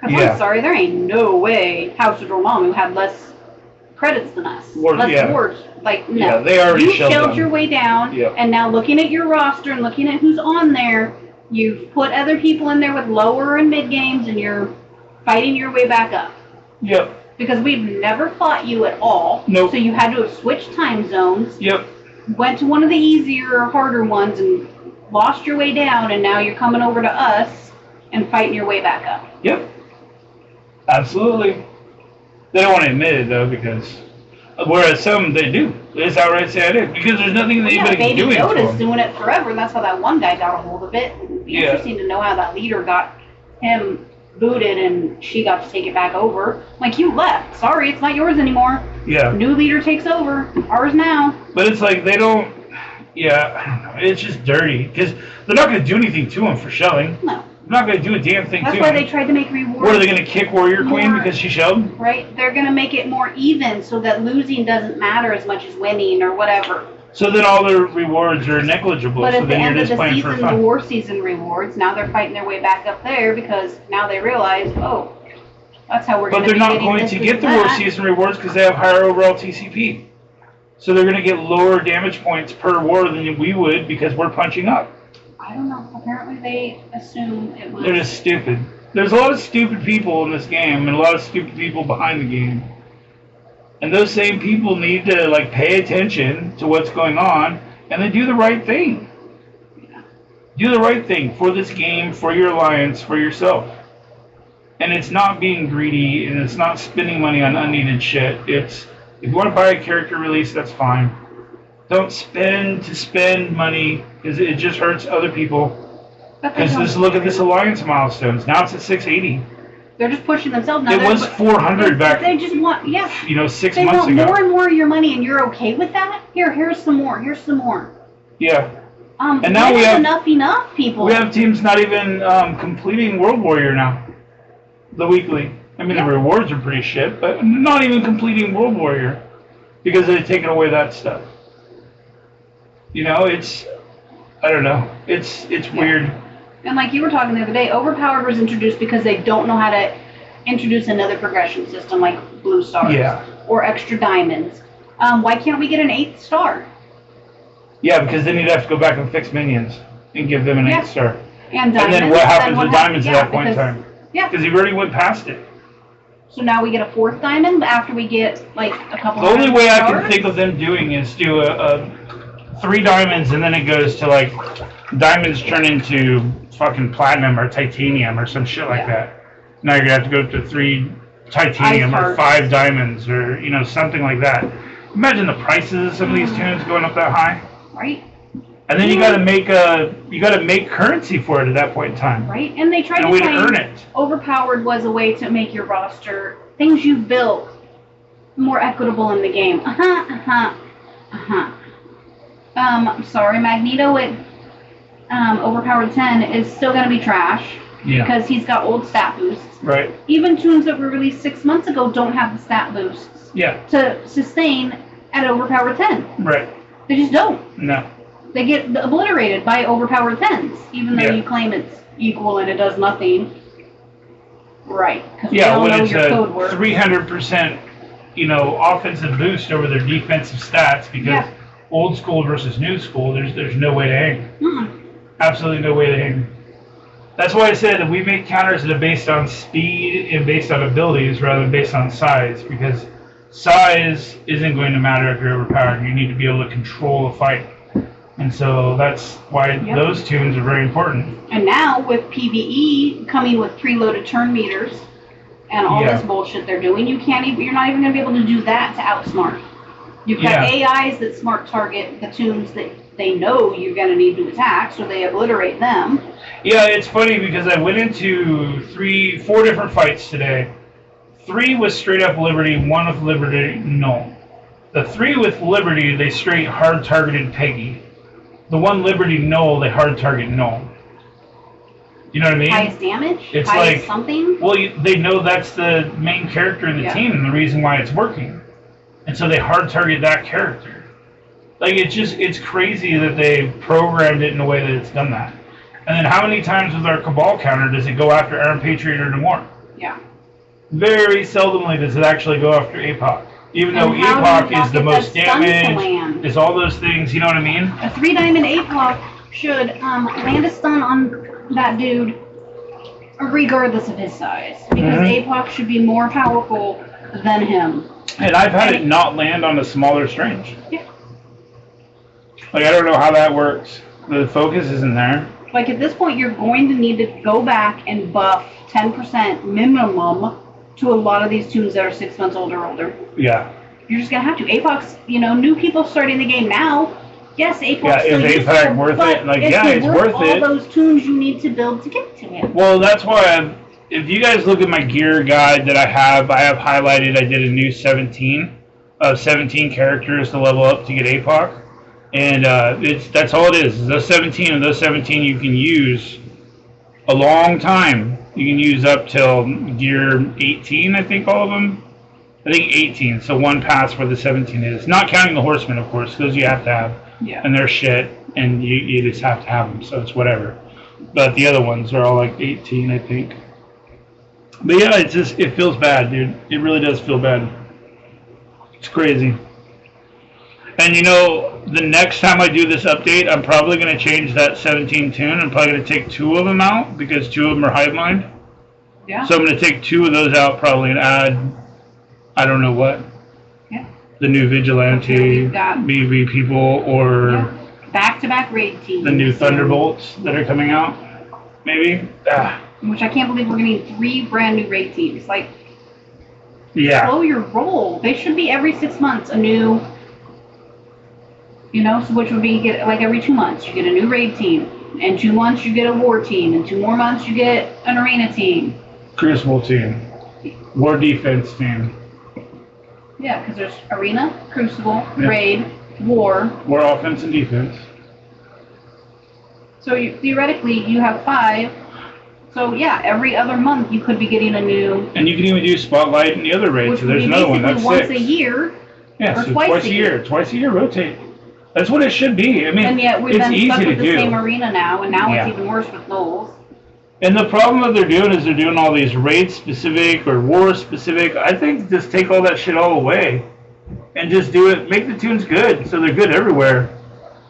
Because I'm sorry, there ain't no way House of Dormammu had less credits than us. Less wars. Like, no. Yeah, they already shelled your way down, and now looking at your roster and looking at who's on there, you've put other people in there with lower and mid games, and you're fighting your way back up. Yep. Because we've never fought you at all. Nope. So you had to have switched time zones. Yep. Went to one of the easier or harder ones and lost your way down, and now you're coming over to us and fighting your way back up. Yep. Absolutely. They don't want to admit it, though, because... Whereas some, they do. They just outright say I did. Because there's nothing that anybody can do. Baby Yoda's doing it forever, and that's how that one guy got a hold of it. It'd be interesting to know how that leader got him booted and she got to take it back over. Like, you left. Sorry, it's not yours anymore. Yeah. New leader takes over. Ours now. But it's like they don't... Yeah, I don't know. It's just dirty. Because they're not going to do anything to him for shelling. No. They're not going to do a damn thing That's to why him. they tried to make rewards. What, are they going to kick Warrior Queen because she showed? Right. They're going to make it more even so that losing doesn't matter as much as winning or whatever. So then all the rewards are negligible. But so at the then end you're of just the playing for season, fun. the war season rewards, now they're fighting their way back up there because now they realize, oh, that's how we're going to be getting this. But they're not going to get the war season rewards because they have higher overall TCP. So they're going to get lower damage points per war than we would because we're punching up. I don't know. Apparently they assume it was... They're just stupid. There's a lot of stupid people in this game and a lot of stupid people behind the game. And those same people need to like pay attention to what's going on and then do the right thing. Yeah. Do the right thing for this game, for your alliance, for yourself. And it's not being greedy and it's not spending money on unneeded shit. It's, if you want to buy a character release, that's fine. Don't spend to spend money because it just hurts other people. Because look at this alliance milestones. Now it's at 680. They're just pushing themselves. Now it was 400 back. They just want, yeah. 6 months ago. They want more and more of your money, and you're okay with that? Here's some more. Here's some more. Yeah. And now we have enough people. We have teams not even completing World Warrior now. The weekly. I mean, the rewards are pretty shit, but not even completing World Warrior because they've taken away that stuff. You know, it's, I don't know. It's weird. And like you were talking the other day, Overpowered was introduced because they don't know how to introduce another progression system like blue stars or extra diamonds. Why can't we get an 8th star? Yeah, because then you'd have to go back and fix minions and give them an 8th star. And diamonds. And then what happens with diamonds at that point in time? Yeah. Because you already went past it. So now we get a 4th diamond after we get like a couple. The only way I can think of them doing is do a 3 diamonds and then it goes to like diamonds turn into fucking platinum or titanium or some shit like that. Now you're gonna have to go to 3 titanium or 5 diamonds or you know something like that. Imagine the prices of some of these tunes going up that high. Right. And then you gotta make currency for it at that point in time. Right. And they tried to earn it. Overpowered was a way to make your roster, things you've built, more equitable in the game. I'm sorry, Magneto at Overpowered 10 is still going to be trash because he's got old stat boosts. Right. Even tunes that were released 6 months ago don't have the stat boosts to sustain at Overpowered 10. Right. They just don't. No. They get obliterated by Overpowered 10s, even though you claim it's equal and it does nothing. Right. Because we all know your code works. 300%, you know, offensive boost over their defensive stats because old school versus new school, there's no way to hang. Absolutely no way to hang. That's why I said that we make counters that are based on speed and based on abilities rather than based on size, because size isn't going to matter if you're overpowered. You need to be able to control a fight. And so that's why those tunes are very important. And now with PvE coming with preloaded turn meters and all this bullshit they're doing, you're not even going to be able to do that to outsmart. You've got AIs that smart target the tunes that they know you're going to need to attack, so they obliterate them. Yeah, it's funny because I went into 4 different fights today. 3 was straight up Liberty, 1 with Liberty null. The 3 with Liberty, they straight hard targeted Peggy. The 1 Liberty null, they hard target null. You know what I mean? Highest damage? It's highest like something? Well, they know that's the main character in the team and the reason why it's working. And so they hard target that character. Like, it's crazy that they programmed it in a way that it's done that. And then how many times with our Cabal counter does it go after Iron Patriot or Namor? Yeah. Very seldomly does it actually go after APOC. Even though APOC is the most damage, is all those things, you know what I mean? A 3-diamond APOC should land a stun on that dude regardless of his size. Because APOC should be more powerful than him. And I've had it not land on a smaller strange. Yeah. Like, I don't know how that works. The focus isn't there. Like, at this point, you're going to need to go back and buff 10% minimum to a lot of these tunes that are 6 months old or older. Yeah. You're just going to have to. APOC's, new people starting the game now. Yes, APOC's still is APOC worth it? Like, it's worth it. All those tunes you need to build to get to it. Well, that's why if you guys look at my gear guide that I have highlighted, I did a new 17 characters to level up to get APOC. And that's all it is. Those 17 you can use a long time. You can use up till gear 18, I think, all of them. I think 18, so one pass where the 17 is. Not counting the horsemen, of course, those you have to have. Yeah. And they're shit, and you just have to have them, so it's whatever. But the other ones are all like 18, I think. But yeah, it feels bad, dude. It really does feel bad. It's crazy. And the next time I do this update, I'm probably going to change that 17 tune. I'm probably going to take 2 of them out because 2 of them are hive mind. Yeah. So I'm going to take 2 of those out probably and add, I don't know what. Yeah. The new Vigilante, BB people, or back-to-back raid teams. The new Thunderbolts that are coming out, maybe. Which I can't believe we're going to need 3 brand new raid teams. Like, yeah. slow your roll. They should be every 6 months a new. So which would be like every 2 months you get a new raid team, and 2 months you get a war team, and 2 more months you get an arena team. Crucible team. War defense team. Yeah, because there's arena, crucible, raid, war. War offense and defense. So theoretically you have 5. So yeah, every other month you could be getting a new. And you can even do spotlight in the other raid. So there's another one. That's once 6. a year. Yeah, so twice a year. Twice a year rotate. That's what it should be. I mean, and yet we've it's been easy stuck to with the do. same arena now, and now it's even worse with Knowles. And the problem that they're doing is they're doing all these raid specific or war specific. I think just take all that shit all away and just do it. Make the tunes good so they're good everywhere.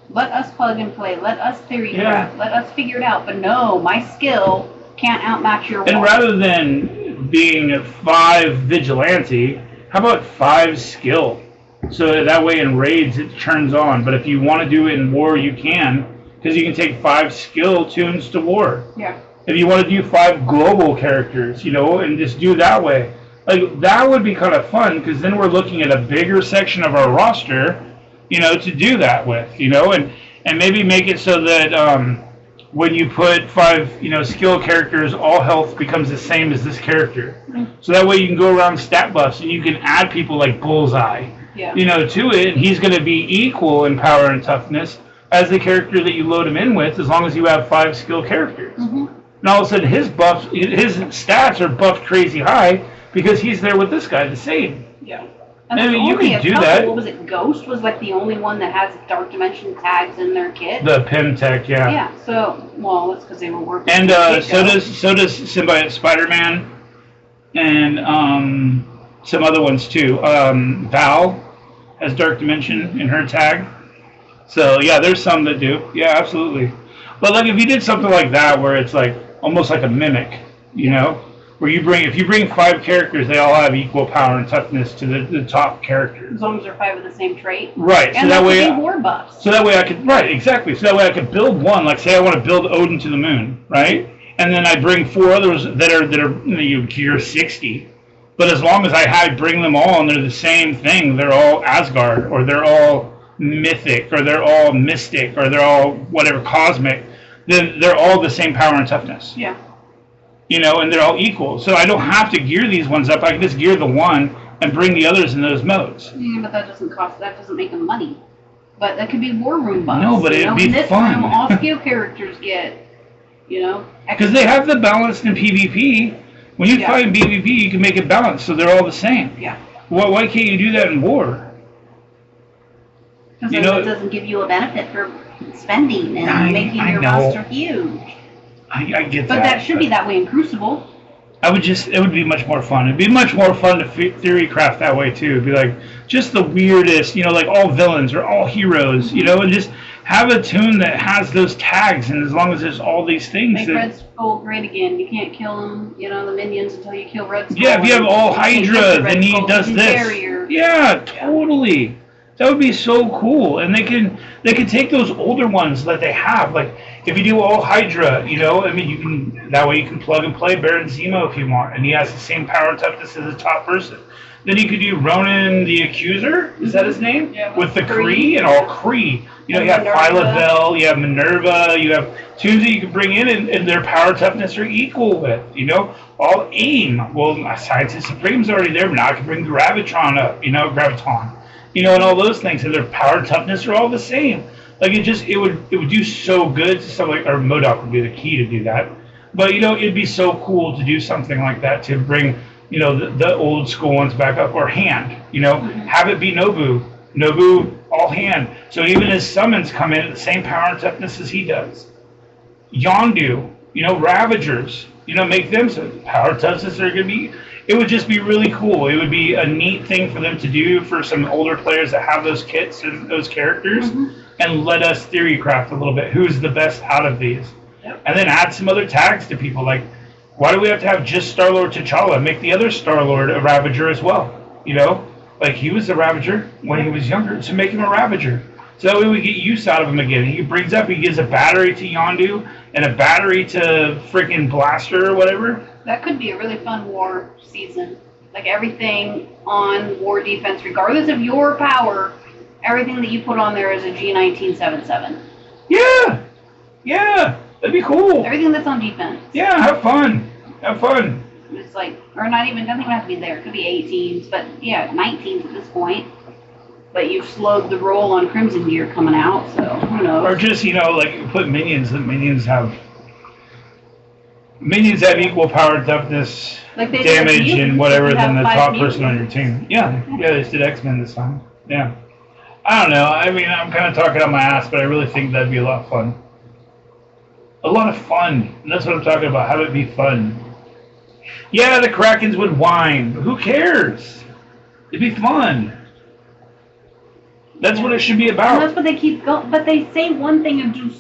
Let us plug and play. Let us theory craft. Let us figure it out. But no, my skill can't outmatch your. And rather than being 5 vigilante, how about 5 skill? So that way in raids it turns on. But if you want to do it in war, you can, because you can take 5 skill tunes to war. Yeah. If you want to do 5 global characters, and just do that way. Like, that would be kind of fun, because then we're looking at a bigger section of our roster, to do that with, and maybe make it so that when you put 5, skill characters, all health becomes the same as this character. Mm-hmm. So that way you can go around stat buffs, and you can add people like Bullseye, to it, and he's going to be equal in power and toughness as the character that you load him in with, as long as you have 5 skill characters. Mm-hmm. And all of a sudden his stats are buffed crazy high because he's there with this guy the same. Yeah. And I mean, you can do that. What was it? Ghost was like the only one that has Dark Dimension tags in their kit. The Pim Tech, yeah. Yeah. So, well, that's because they were working. And so does Symbiote Spider-Man, and some other ones too. Val has Dark Dimension in her tag. So yeah, there's some that do. Yeah, absolutely. But like if you did something like that where it's like almost like a mimic, where if you bring 5 characters, they all have equal power and toughness to the top characters. As long as they're 5 of the same trait. Right. And so that way war buffs. So that way I could exactly. So that way I could build one. Like say I want to build Odin to the moon, right? And then I bring 4 others that are gear 60. But as long as I bring them all and they're the same thing, they're all Asgard, or they're all mythic, or they're all mystic, or they're all whatever cosmic, then they're all the same power and toughness. Yeah. And they're all equal. So I don't have to gear these ones up. I can just gear the one and bring the others in those modes. Yeah, but that doesn't make them money. But that could be war room buffs. No, but it'd be in this fun. Room, all skill characters get, because they have the balance in PvP. When you fight in PvP, you can make it balanced, so they're all the same. Yeah. Why can't you do that in war? Because it doesn't give you a benefit for spending and making your roster huge. I get that. But that should be that way in Crucible. It would be much more fun. It'd be much more fun to theory craft that way too. It'd be like just the weirdest, like all villains or all heroes, and just have a tune that has those tags, and as long as there's all these things. Make Red Skull great again. You can't kill them, the minions until you kill Red Skull. Yeah, if you have all Hydra, then he does this. Barrier. Yeah, totally. Yeah. That would be so cool, and they can take those older ones that they have. Like if you do all Hydra, you can that way you can plug and play Baron Zemo if you want, and he has the same power and toughness as the top person. Then you could do Ronan the Accuser. Is that his name? Yeah, with the Kree and all Kree. You have Phyla-Vell, you have Minerva, you have tunes that you can bring in, and their power and toughness are equal with. All AIM. Well, Scientist Supreme's already there, but now I can bring Gravitron up. Graviton. And all those things, and their power and toughness are all the same. Like it would do so good to something like, or MODOK would be the key to do that. But it'd be so cool to do something like that to bring the old school ones back up, or hand. Have it be Nobu all hand. So even his summons come in at the same power and toughness as he does. Yondu, Ravagers, make them so power toughness are going to be. It would just be really cool. It would be a neat thing for them to do for some older players that have those kits and those characters, and let us theory craft a little bit. Who's the best out of these? Yep. And then add some other tags to people. Like, why do we have to have just Star-Lord T'Challa? Make the other Star-Lord a Ravager as well. Like, he was a Ravager when he was younger, so make him a Ravager. So that way we get use out of him again. He gives a battery to Yondu and a battery to freaking Blaster or whatever. That could be a really fun war season. Like, everything on war defense, regardless of your power, everything that you put on there is a G1977. Yeah! Yeah! That'd be cool. Everything that's on defense. Yeah, have fun. Have fun. It's like, or not even, doesn't even have to be there. It could be 18s, but yeah, 19s at this point. But you've slowed the roll on Crimson Gear coming out, so who knows? Or just, like, put minions. The minions have equal power, toughness, like damage, and whatever than the top person on your team. Yeah, they just did X-Men this time. Yeah. I don't know. I mean, I'm kind of talking on my ass, but I really think that'd be a lot of fun. A lot of fun. And that's what I'm talking about. Have it be fun. Yeah, the Krakens would whine, but who cares? It'd be fun. That's what it should be about. And that's what they keep going. But they say one thing and do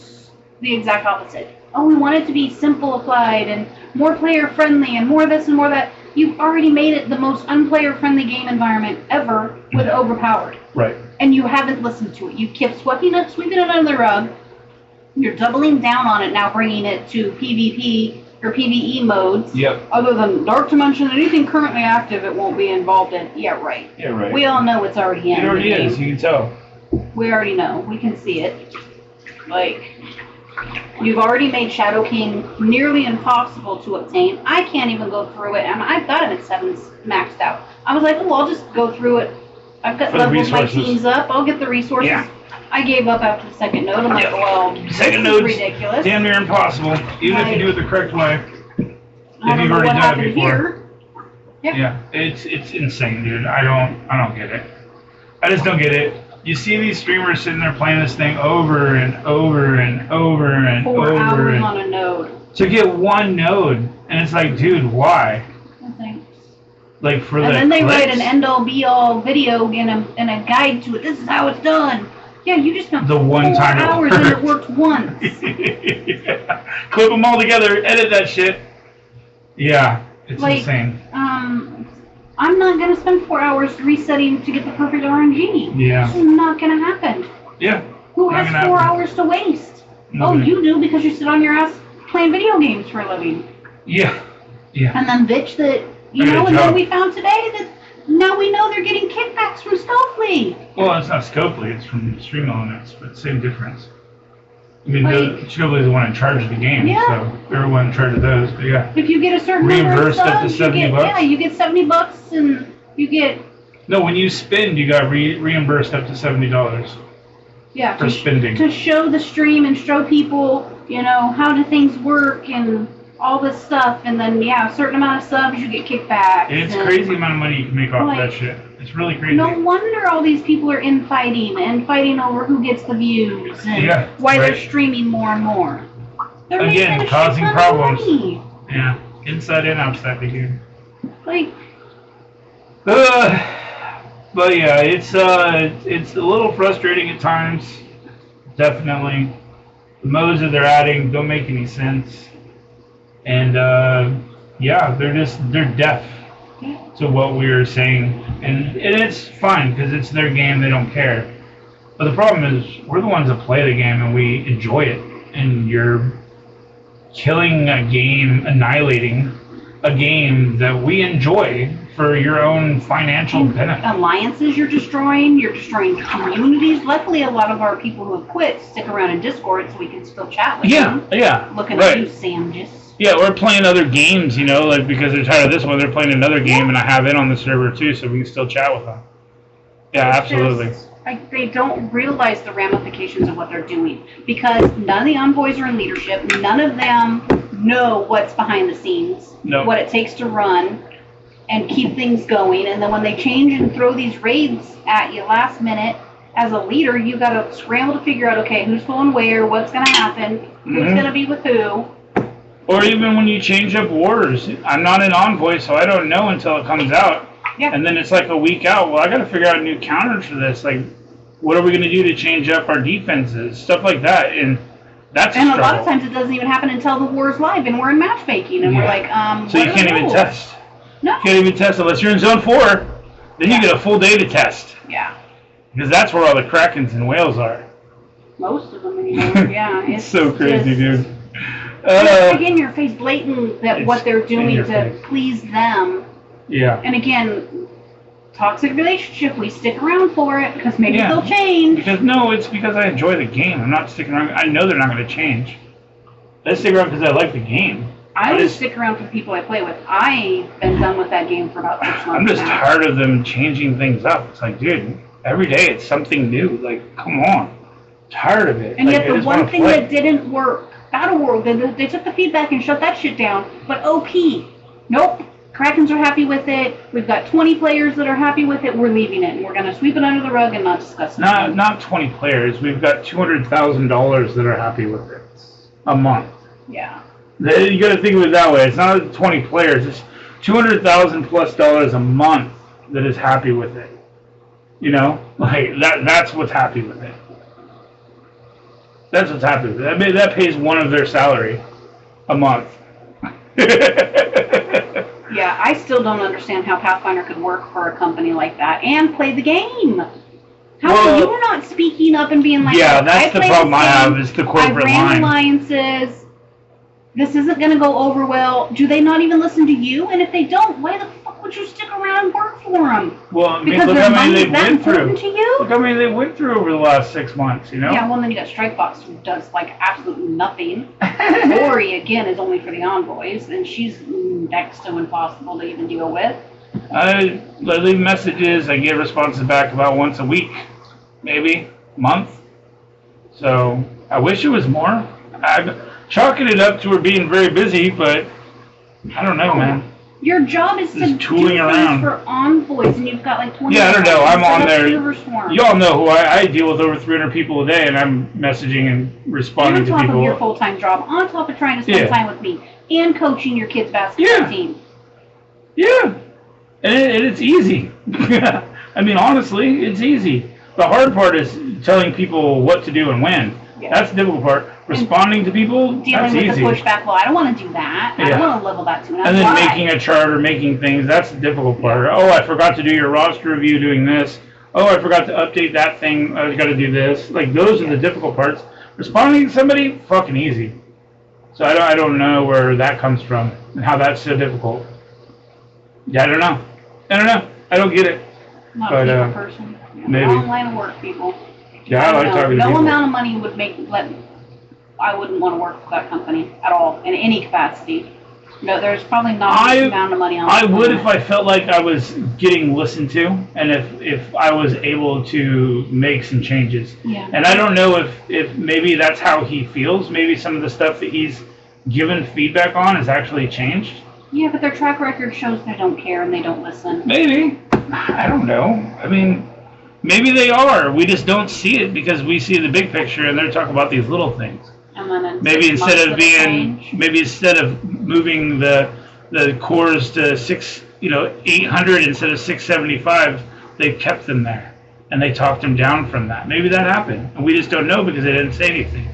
the exact opposite. Oh, we want it to be simplified and more player-friendly and more this and more that. You've already made it the most unplayer-friendly game environment ever with Overpowered. Right. And you haven't listened to it. You kept sweeping it under the rug. You're doubling down on it now, bringing it to PvP or PvE modes. Yep. Other than Dark Dimension, anything currently active, it won't be involved in. Yeah, right. Yeah, right. We all know it's already in. It already is. You can tell. We already know. We can see it. Like, you've already made Shadow King nearly impossible to obtain. I can't even go through it, and I've got him at 7 maxed out. I was like, oh, I'll just go through it. I've got leveled my teams up. I'll get the resources. Yeah. I gave up after the second node. I'm like, well, second node's ridiculous. Damn near impossible, even if you do it the correct way. I don't know what happened here. Yeah, it's insane, dude. I don't get it. I just don't get it. You see these streamers sitting there playing this thing over and over and over and 4 over hours on a node to get one node, and it's like, dude, why? Nothing. Like for and the then they clicks? write an end-all be-all video and a guide to it. This is how it's done. Yeah, you just spent 4 hours and it worked once. Yeah. Clip them all together, edit that shit. Yeah, it's insane. I'm not going to spend 4 hours resetting to get the perfect RNG. Yeah. This is not going to happen. Yeah. Who has 4 hours to waste? Nobody. Oh, you do because you sit on your ass playing video games for a living. Yeah. Yeah. And then bitch that, and then we found today that now we know they're getting kickbacks from Scopely. Well, it's not Scopely, it's from Stream Elements, but same difference. I mean, Scopely is the one in charge of the game, so they're the one in charge of those, but yeah. If you get a certain number of subs, up to $70 bucks? Yeah, you get $70 and you get... No, when you spend, you got reimbursed up to $70. Yeah, for spending. To show the stream and show people, how do things work and all this stuff, and then, a certain amount of subs, you get kickbacks. And it's crazy amount of money you can make off that shit. It's really crazy. No wonder all these people are infighting and fighting over who gets the views and why they're streaming more and more. They're again, causing problems. Yeah, inside and outside the game. Like, but yeah, it's a little frustrating at times. Definitely, the modes that they're adding don't make any sense, and they're deaf to what we were saying, and it's fine because it's their game, they don't care. But the problem is we're the ones that play the game and we enjoy it, and you're killing a game, annihilating a game that we enjoy for your own financial benefit. Alliances you're destroying communities. Luckily, a lot of our people who have quit stick around in Discord so we can still chat with them. Yeah, looking at you, Sam, Yeah, we're playing other games, because they're tired of this one, they're playing another game, and I have it on the server too, so we can still chat with them. Yeah, absolutely. They don't realize the ramifications of what they're doing, because none of the envoys are in leadership, none of them know what's behind the scenes, what it takes to run and keep things going. And then when they change and throw these raids at you last minute, as a leader, you got to scramble to figure out, okay, who's going where, what's going to happen, who's going to be with who. Or even when you change up wars. I'm not an envoy, so I don't know until it comes out. Yeah. And then it's like a week out. Well, I got to figure out new counters for this. Like, what are we going to do to change up our defenses? Stuff like that. And that's a lot of times it doesn't even happen until the war's live and we're in matchmaking. And we're like, so you can't even test. No. You can't even test unless you're in Zone 4. Then you get a full day to test. Yeah. Because that's where all the Krakens and whales are. Most of them anymore, yeah. It's so crazy, dude. It's in your face, blatant that what they're doing to please them. Yeah. And again, toxic relationship, we stick around for it because maybe they'll change. Because it's because I enjoy the game. I'm not sticking around. I know they're not going to change. I stick around because I like the game. I always stick around for the people I play with. I've been done with that game for about 6 months. I'm just tired of them changing things up. It's like, dude, every day it's something new. Like, come on. I'm tired of it. And yet the one thing that didn't work, Battle World, they took the feedback and shut that shit down. But OP, nope. Krakens are happy with it. We've got 20 players that are happy with it. We're leaving it. And we're going to sweep it under the rug and not discuss it. Not 20 players. We've got $200,000 that are happy with it a month. Yeah. You got to think of it that way. It's not 20 players. It's $200,000+ a month that is happy with it. You know, like that's what's happy with it. That's what's happy with it. That pays one of their salary a month. Yeah, I still don't understand how Pathfinder could work for a company like that and play the game. How you were not speaking up and being like, yeah, that's the problem I have is the corporate line. I ran alliances. This isn't going to go over well. Do they not even listen to you? And if they don't, why the fuck would you stick around and work for them? Well, I mean, because look how many they went through. To you? Look how many they went through over the last 6 months, you know? Yeah, well, then you got Strikebox, who does, like, absolutely nothing. Lori, again, is only for the envoys, and she's next to impossible to even deal with. I leave messages. I get responses back about once a week, maybe, month. So, I wish it was more. I'm chalking it up to her being very busy, but I don't know, man. Your job is to do things for envoys, and you've got like 20. Yeah, I don't know. I'm on there. Y'all know who I deal with over 300 people a day, and I'm messaging and responding to people. On top of your full-time job, on top of trying to spend time with me, and coaching your kids' basketball team. Yeah, and it's easy. I mean, honestly, it's easy. The hard part is telling people what to do and when. Yeah. That's the difficult part. Responding to people, that's easy. Dealing with the pushback, well, I don't want to do that. I don't want to level that to and then making a chart or making things, that's the difficult part. Oh, I forgot to do your roster review doing this. Oh, I forgot to update that thing. I got to do this. Like, those are the difficult parts. Responding to somebody, fucking easy. So I don't know where that comes from and how that's so difficult. Yeah, I don't know. I don't get it. Not a people person. Maybe. Long line of work, people. Yeah, I like talking to people. No amount of money would I wouldn't want to work for that company at all, in any capacity. No, there's probably not an amount of money on it. I would if I felt like I was getting listened to, and if I was able to make some changes. Yeah. And I don't know if maybe that's how he feels. Maybe some of the stuff that he's given feedback on has actually changed. Yeah, but their track record shows they don't care and they don't listen. Maybe. I don't know. I mean, maybe they are. We just don't see it because we see the big picture, and they're talking about these little things. And then maybe instead of moving the cores to 800 instead of 675, they kept them there and they talked them down from that. Maybe that happened, and we just don't know because they didn't say anything.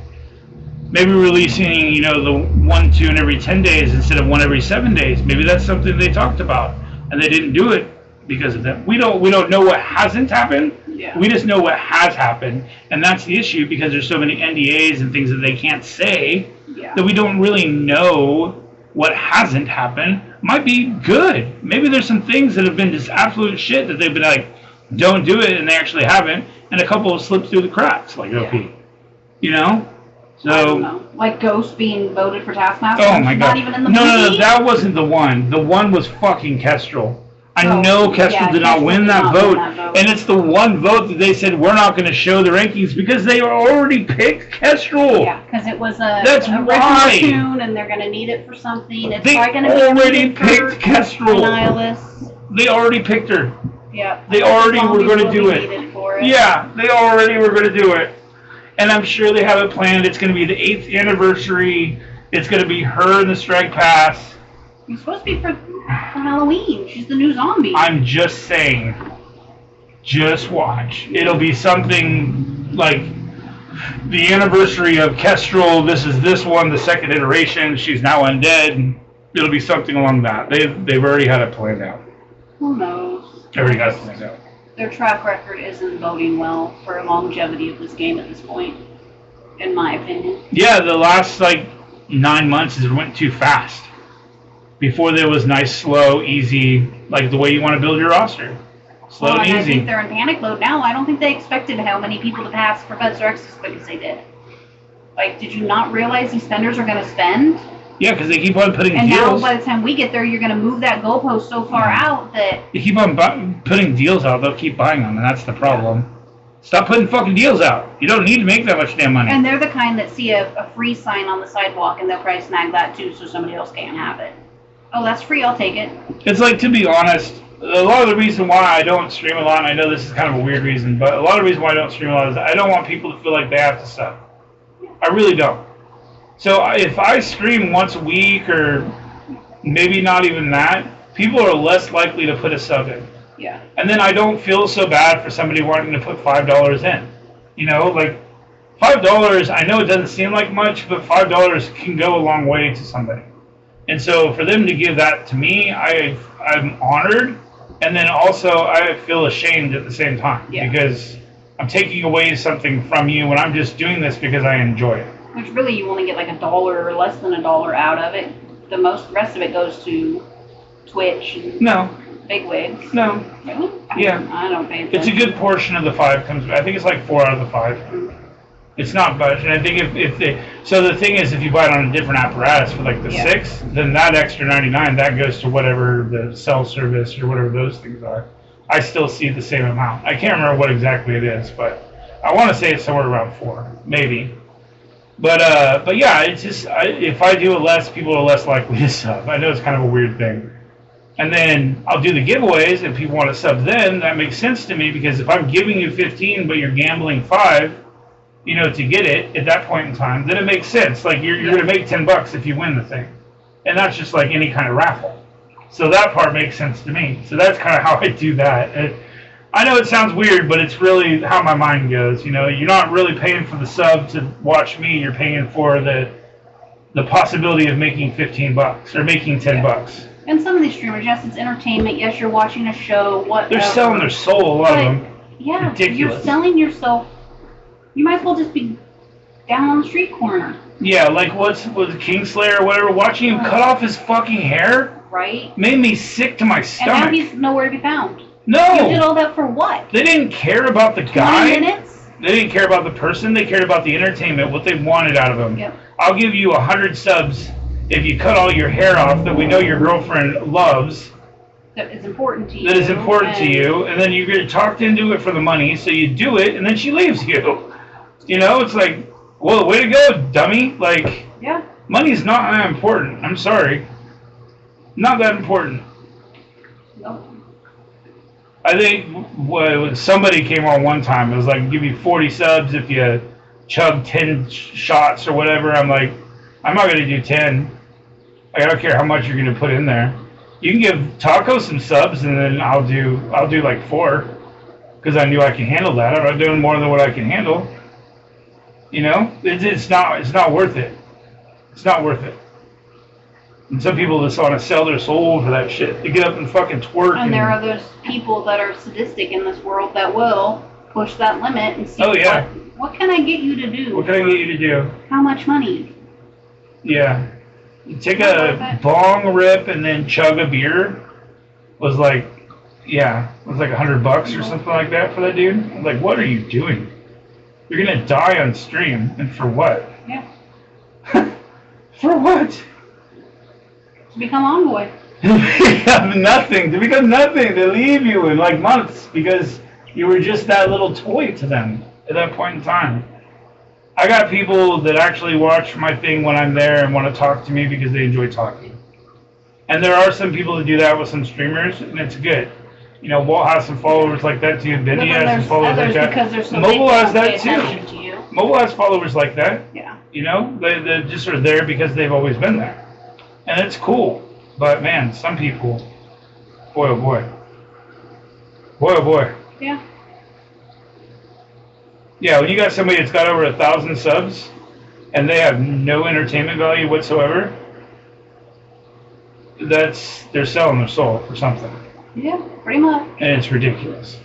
Maybe releasing the 1 tune every 10 days instead of 1 every 7 days. Maybe that's something they talked about and they didn't do it because of that. We don't know what hasn't happened. Yeah. We just know what has happened, and that's the issue because there's so many NDAs and things that they can't say that we don't really know what hasn't happened. Might be good. Maybe there's some things that have been just absolute shit that they've been like, don't do it, and they actually haven't, and a couple have slipped through the cracks, like OP. You know? So, I don't know. Like Ghost being voted for Taskmaster. Oh my god. Not even in the movie? No, that wasn't the one. The one was fucking Kestrel. I know Kestrel did not win that vote. And it's the one vote that they said we're not going to show the rankings because they already picked Kestrel. Yeah, because it was a why. tune and they're going to need it for something. It's they going to already picked Kestrel. They already picked her. Yeah. They already were going to do it. Yeah, they already were going to do it. And I'm sure they have it planned. It's going to be the 8th anniversary. It's going to be her in the Strike Pass. It's supposed to be for Halloween. She's the new zombie. I'm just saying. Just watch. It'll be something like the anniversary of Kestrel. This is this one, the 2nd iteration. She's now undead. It'll be something along that. They've already had it planned out. Who knows? They already got it planned out. Their track record isn't boding well for longevity of this game at this point, in my opinion. Yeah, the last 9 months it went too fast. Before there was nice, slow, easy, like the way you want to build your roster. Slow and easy. I think they're in panic mode now. I don't think they expected how many people to pass Professor X as quick as they did. Did you not realize these spenders are going to spend? Yeah, because they keep on putting deals. And now deals. by the time we get there, you're going to move that goalpost so far out that... They keep on putting deals out. They'll keep buying them, and that's the problem. Stop putting fucking deals out. You don't need to make that much damn money. And they're the kind that see a free sign on the sidewalk, and they'll probably snag that too so somebody else can't have it. Oh, that's free, I'll take it. It's to be honest, a lot of the reason why I don't stream a lot, and I know this is kind of a weird reason, but a lot of the reason why I don't stream a lot is I don't want people to feel like they have to sub. I really don't. So if I stream once a week, or maybe not even that, people are less likely to put a sub in. Yeah. And then I don't feel so bad for somebody wanting to put $5 in. $5, I know it doesn't seem like much, but $5 can go a long way to somebody. And so for them to give that to me, I'm honored, and then also I feel ashamed at the same time because I'm taking away something from you when I'm just doing this because I enjoy it. Which really you only get $1 or less than $1 out of it. The rest of it goes to Twitch and bigwigs. No. Really? Yeah. I don't pay attention. It's a good portion of the 5 comes. I think it's 4 out of the 5. Mm-hmm. It's not much, and I think if they... So the thing is, if you buy it on a different apparatus for the 6, then that extra 99, that goes to whatever the cell service or whatever those things are. I still see the same amount. I can't remember what exactly it is, but I want to say it's somewhere around 4, maybe. But yeah, it's just, if I do it less, people are less likely to sub. I know it's kind of a weird thing. And then I'll do the giveaways, if people want to sub then, that makes sense to me, because if I'm giving you 15, but you're gambling 5, to get it at that point in time, then it makes sense. You're going to make $10 if you win the thing. And that's just like any kind of raffle. So that part makes sense to me. So that's kind of how I do that. I know it sounds weird, but it's really how my mind goes. You're not really paying for the sub to watch me. You're paying for the possibility of making $15 or making $10. And some of these streamers, yes, it's entertainment. Yes, you're watching a show. Whatever. They're selling their soul, a lot of them. Yeah, ridiculous. You're selling yourself. You might as well just be down on the street corner. Yeah, was Kingslayer or whatever, watching him cut off his fucking hair? Right. Made me sick to my stomach. And now he's nowhere to be found. No. You did all that for what? They didn't care about the guy. 20 minutes? They didn't care about the person. They cared about the entertainment, what they wanted out of him. Yep. I'll give you 100 subs if you cut all your hair off that we know your girlfriend loves. That is important to you. That is important to you. And then you get talked into it for the money, so you do it, and then she leaves you. It's well, way to go, dummy. Yeah. Money's not that important. I'm sorry. Not that important. Nope. I think when somebody came on one time, it was give you 40 subs if you chug 10 shots or whatever. I'm I'm not going to do 10. I don't care how much you're going to put in there. You can give Taco some subs, and then I'll do 4, because I knew I can handle that. I'm not doing more than what I can handle. It's not worth it. It's not worth it. And some people just want to sell their soul for that shit. They get up and fucking twerk. And there are those people that are sadistic in this world that will push that limit and see what can I get you to do? What can I get you to do? How much money? Yeah. You take a bong rip and then chug a beer was it was $100 or something like that for that dude. I'm what are you doing? You're gonna die on stream, and for what? Yeah. For what? To become envoy. Nothing. To become nothing. They leave you in like months because you were just that little toy to them at that point in time. I got people that actually watch my thing when I'm there and want to talk to me because they enjoy talking. And there are some people that do that with some streamers, and it's good. You know, Walt has some followers like that too. Benny has some followers like that. Because they're so Mobile big, has they that don't pay attention to too. you. Mobile has followers like that. Yeah. You know, they just are there because they've always been there. And it's cool. But man, some people, boy oh boy. Boy oh boy. Yeah. Yeah, when you got somebody that's got over 1,000 subs and they have no entertainment value whatsoever, they're selling their soul for something. Yeah, pretty much. And it's ridiculous.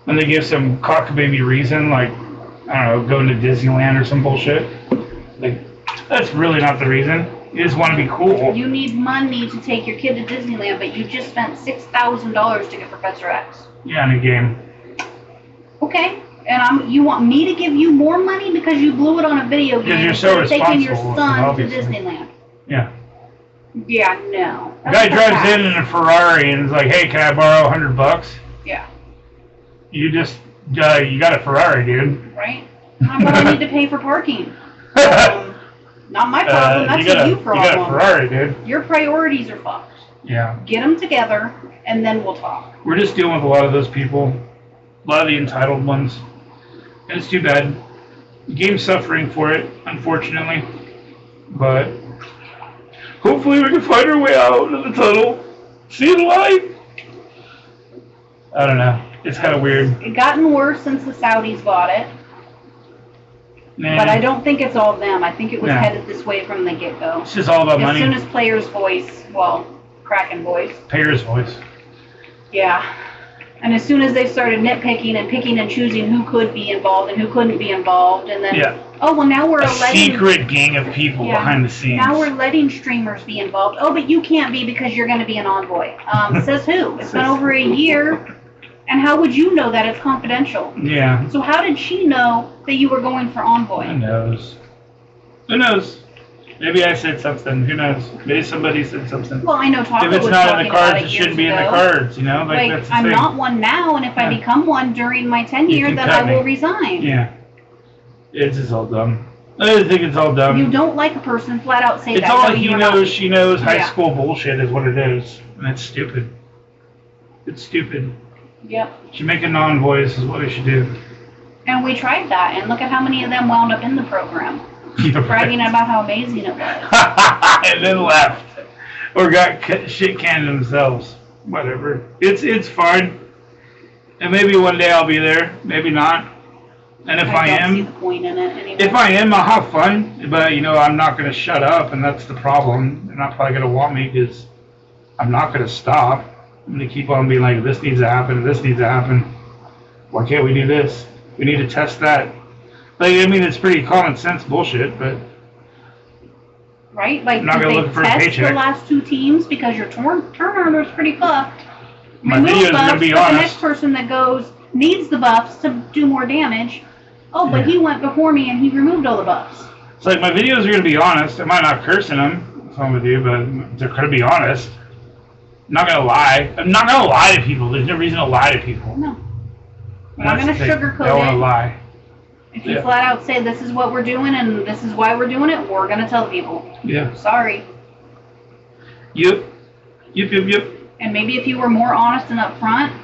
And they give some cockababy reason, like, I don't know, going to Disneyland or some bullshit. Like, that's really not the reason. You just want to be cool. You need money to take your kid to Disneyland, but you just spent $6,000 to get Professor X. Yeah, in a game. Okay, and you want me to give you more money because you blew it on a video game? Because you're so instead of taking your responsible, son to obviously. Disneyland. Yeah. Yeah, no. The guy drives in a Ferrari and is like, "Hey, can I borrow $100?" Yeah. You just, you got a Ferrari, dude. Right? But I need to pay for parking. Not my problem. That's a you problem. You got a Ferrari, dude. Your priorities are fucked. Yeah. Get them together, and then we'll talk. We're just dealing with a lot of those people, a lot of the entitled ones, and it's too bad. The game's suffering for it, unfortunately, but hopefully we can find our way out of the tunnel, see the light. I don't know. It's kind of weird. It's gotten worse since the Saudis bought it. Man. But I don't think it's all them. I think it was headed this way from the get-go. It's just all about money. As soon as players' voice, Kraken voice. Payer's voice. Yeah. And as soon as they started nitpicking and picking and choosing who could be involved and who couldn't be involved, and then, now we're letting... secret gang of people behind the scenes. Now we're letting streamers be involved. Oh, but you can't be because you're going to be an envoy. Says who? It's been over a year. And how would you know that it's confidential? Yeah. So how did she know that you were going for envoy? Who knows? Who knows? Maybe I said something. Who knows? Maybe somebody said something. Well, I know Taco If it's was not in the cards, it shouldn't be in the cards, you know? Like that's the I'm thing. not one now, and if I become one during my tenure, then I will resign. Yeah. It's just all dumb. I think it's all dumb. You don't like a person, flat out say it's that. It's all he knows, she knows, high school bullshit is what it is. And it's stupid. It's stupid. Yep. Should make a non-voice is what we should do. And we tried that, and look at how many of them wound up in the program. Bragging about how amazing it was. And then left. Or got shit canned themselves. Whatever. It's fine. And maybe one day I'll be there. Maybe not. And if I am, see the point in it anymore. If I am, I'll have fun. But, I'm not going to shut up, and that's the problem. They're not probably going to want me because I'm not going to stop. I'm going to keep on being like, this needs to happen, this needs to happen. Why can't we do this? We need to test that. Like, it's pretty common sense bullshit, but... Right? Like, I'm not going to look for a paycheck. Test the last two teams because your turnover is pretty fucked. My video is going to be honest. The next person that goes needs the buffs to do more damage. Oh, but he went before me and he removed all the buffs. It's like, my videos are going to be honest. I might not curse in them, what's wrong with you, but they're going to be honest. I'm not going to lie. I'm not going to lie to people. There's no reason to lie to people. No. I'm not going to sugarcoat it. I don't want to lie. If you flat out say this is what we're doing and this is why we're doing it, we're going to tell people. Yeah. Sorry. Yep. And maybe if you were more honest and upfront,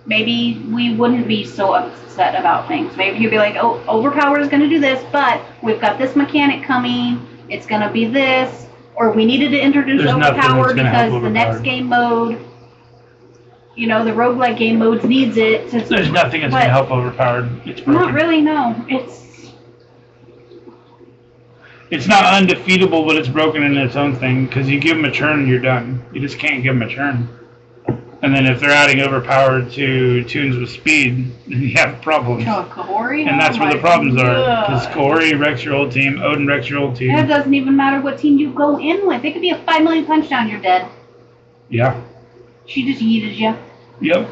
maybe we wouldn't be so upset about things. Maybe you'd be like, oh, Overpowered is going to do this, but we've got this mechanic coming. It's going to be this. Or we needed to introduce Overpowered because the next game mode, the roguelike game modes needs it. There's nothing that's going to help Overpowered. It's broken. Not really, no. It's not undefeatable, but it's broken in its own thing, because you give them a turn and you're done. You just can't give them a turn. And then if they're adding Overpowered to tunes with speed, then you have problems. Kahori? And that's where the problems are. Because Kahori wrecks your old team, Odin wrecks your old team. And it doesn't even matter what team you go in with. It could be a 5 million punch down, you're dead. Yeah. She just yeeted you. Yep.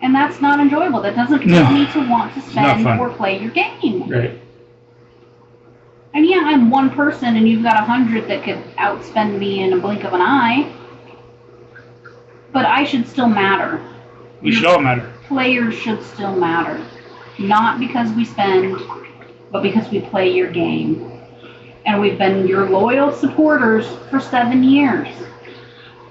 And that's not enjoyable. That doesn't cause me to want to spend or play your game. Right. And yeah, I'm one person and you've got 100 that could outspend me in a blink of an eye. But I should still matter. We should all matter. Players should still matter. Not because we spend, but because we play your game. And we've been your loyal supporters for 7 years.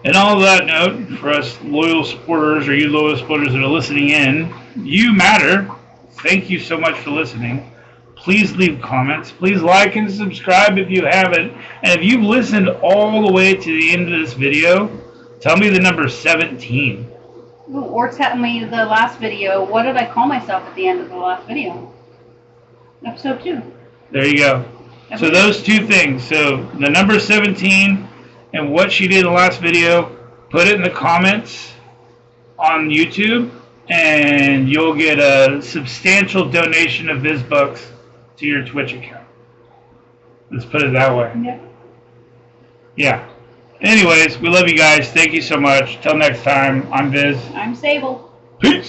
And on that note, for us loyal supporters, or you loyal supporters that are listening in, you matter. Thank you so much for listening. Please leave comments. Please like and subscribe if you haven't. And if you've listened all the way to the end of this video, tell me the number 17. Ooh, or tell me the last video. What did I call myself at the end of the last video? Episode 2. There you go. So those two things. So the number 17 and what she did in the last video, put it in the comments on YouTube, and you'll get a substantial donation of VizBucks to your Twitch account. Let's put it that way. Yep. Yeah. Anyways, we love you guys. Thank you so much. Till next time, I'm Viz. I'm Sable. Peace.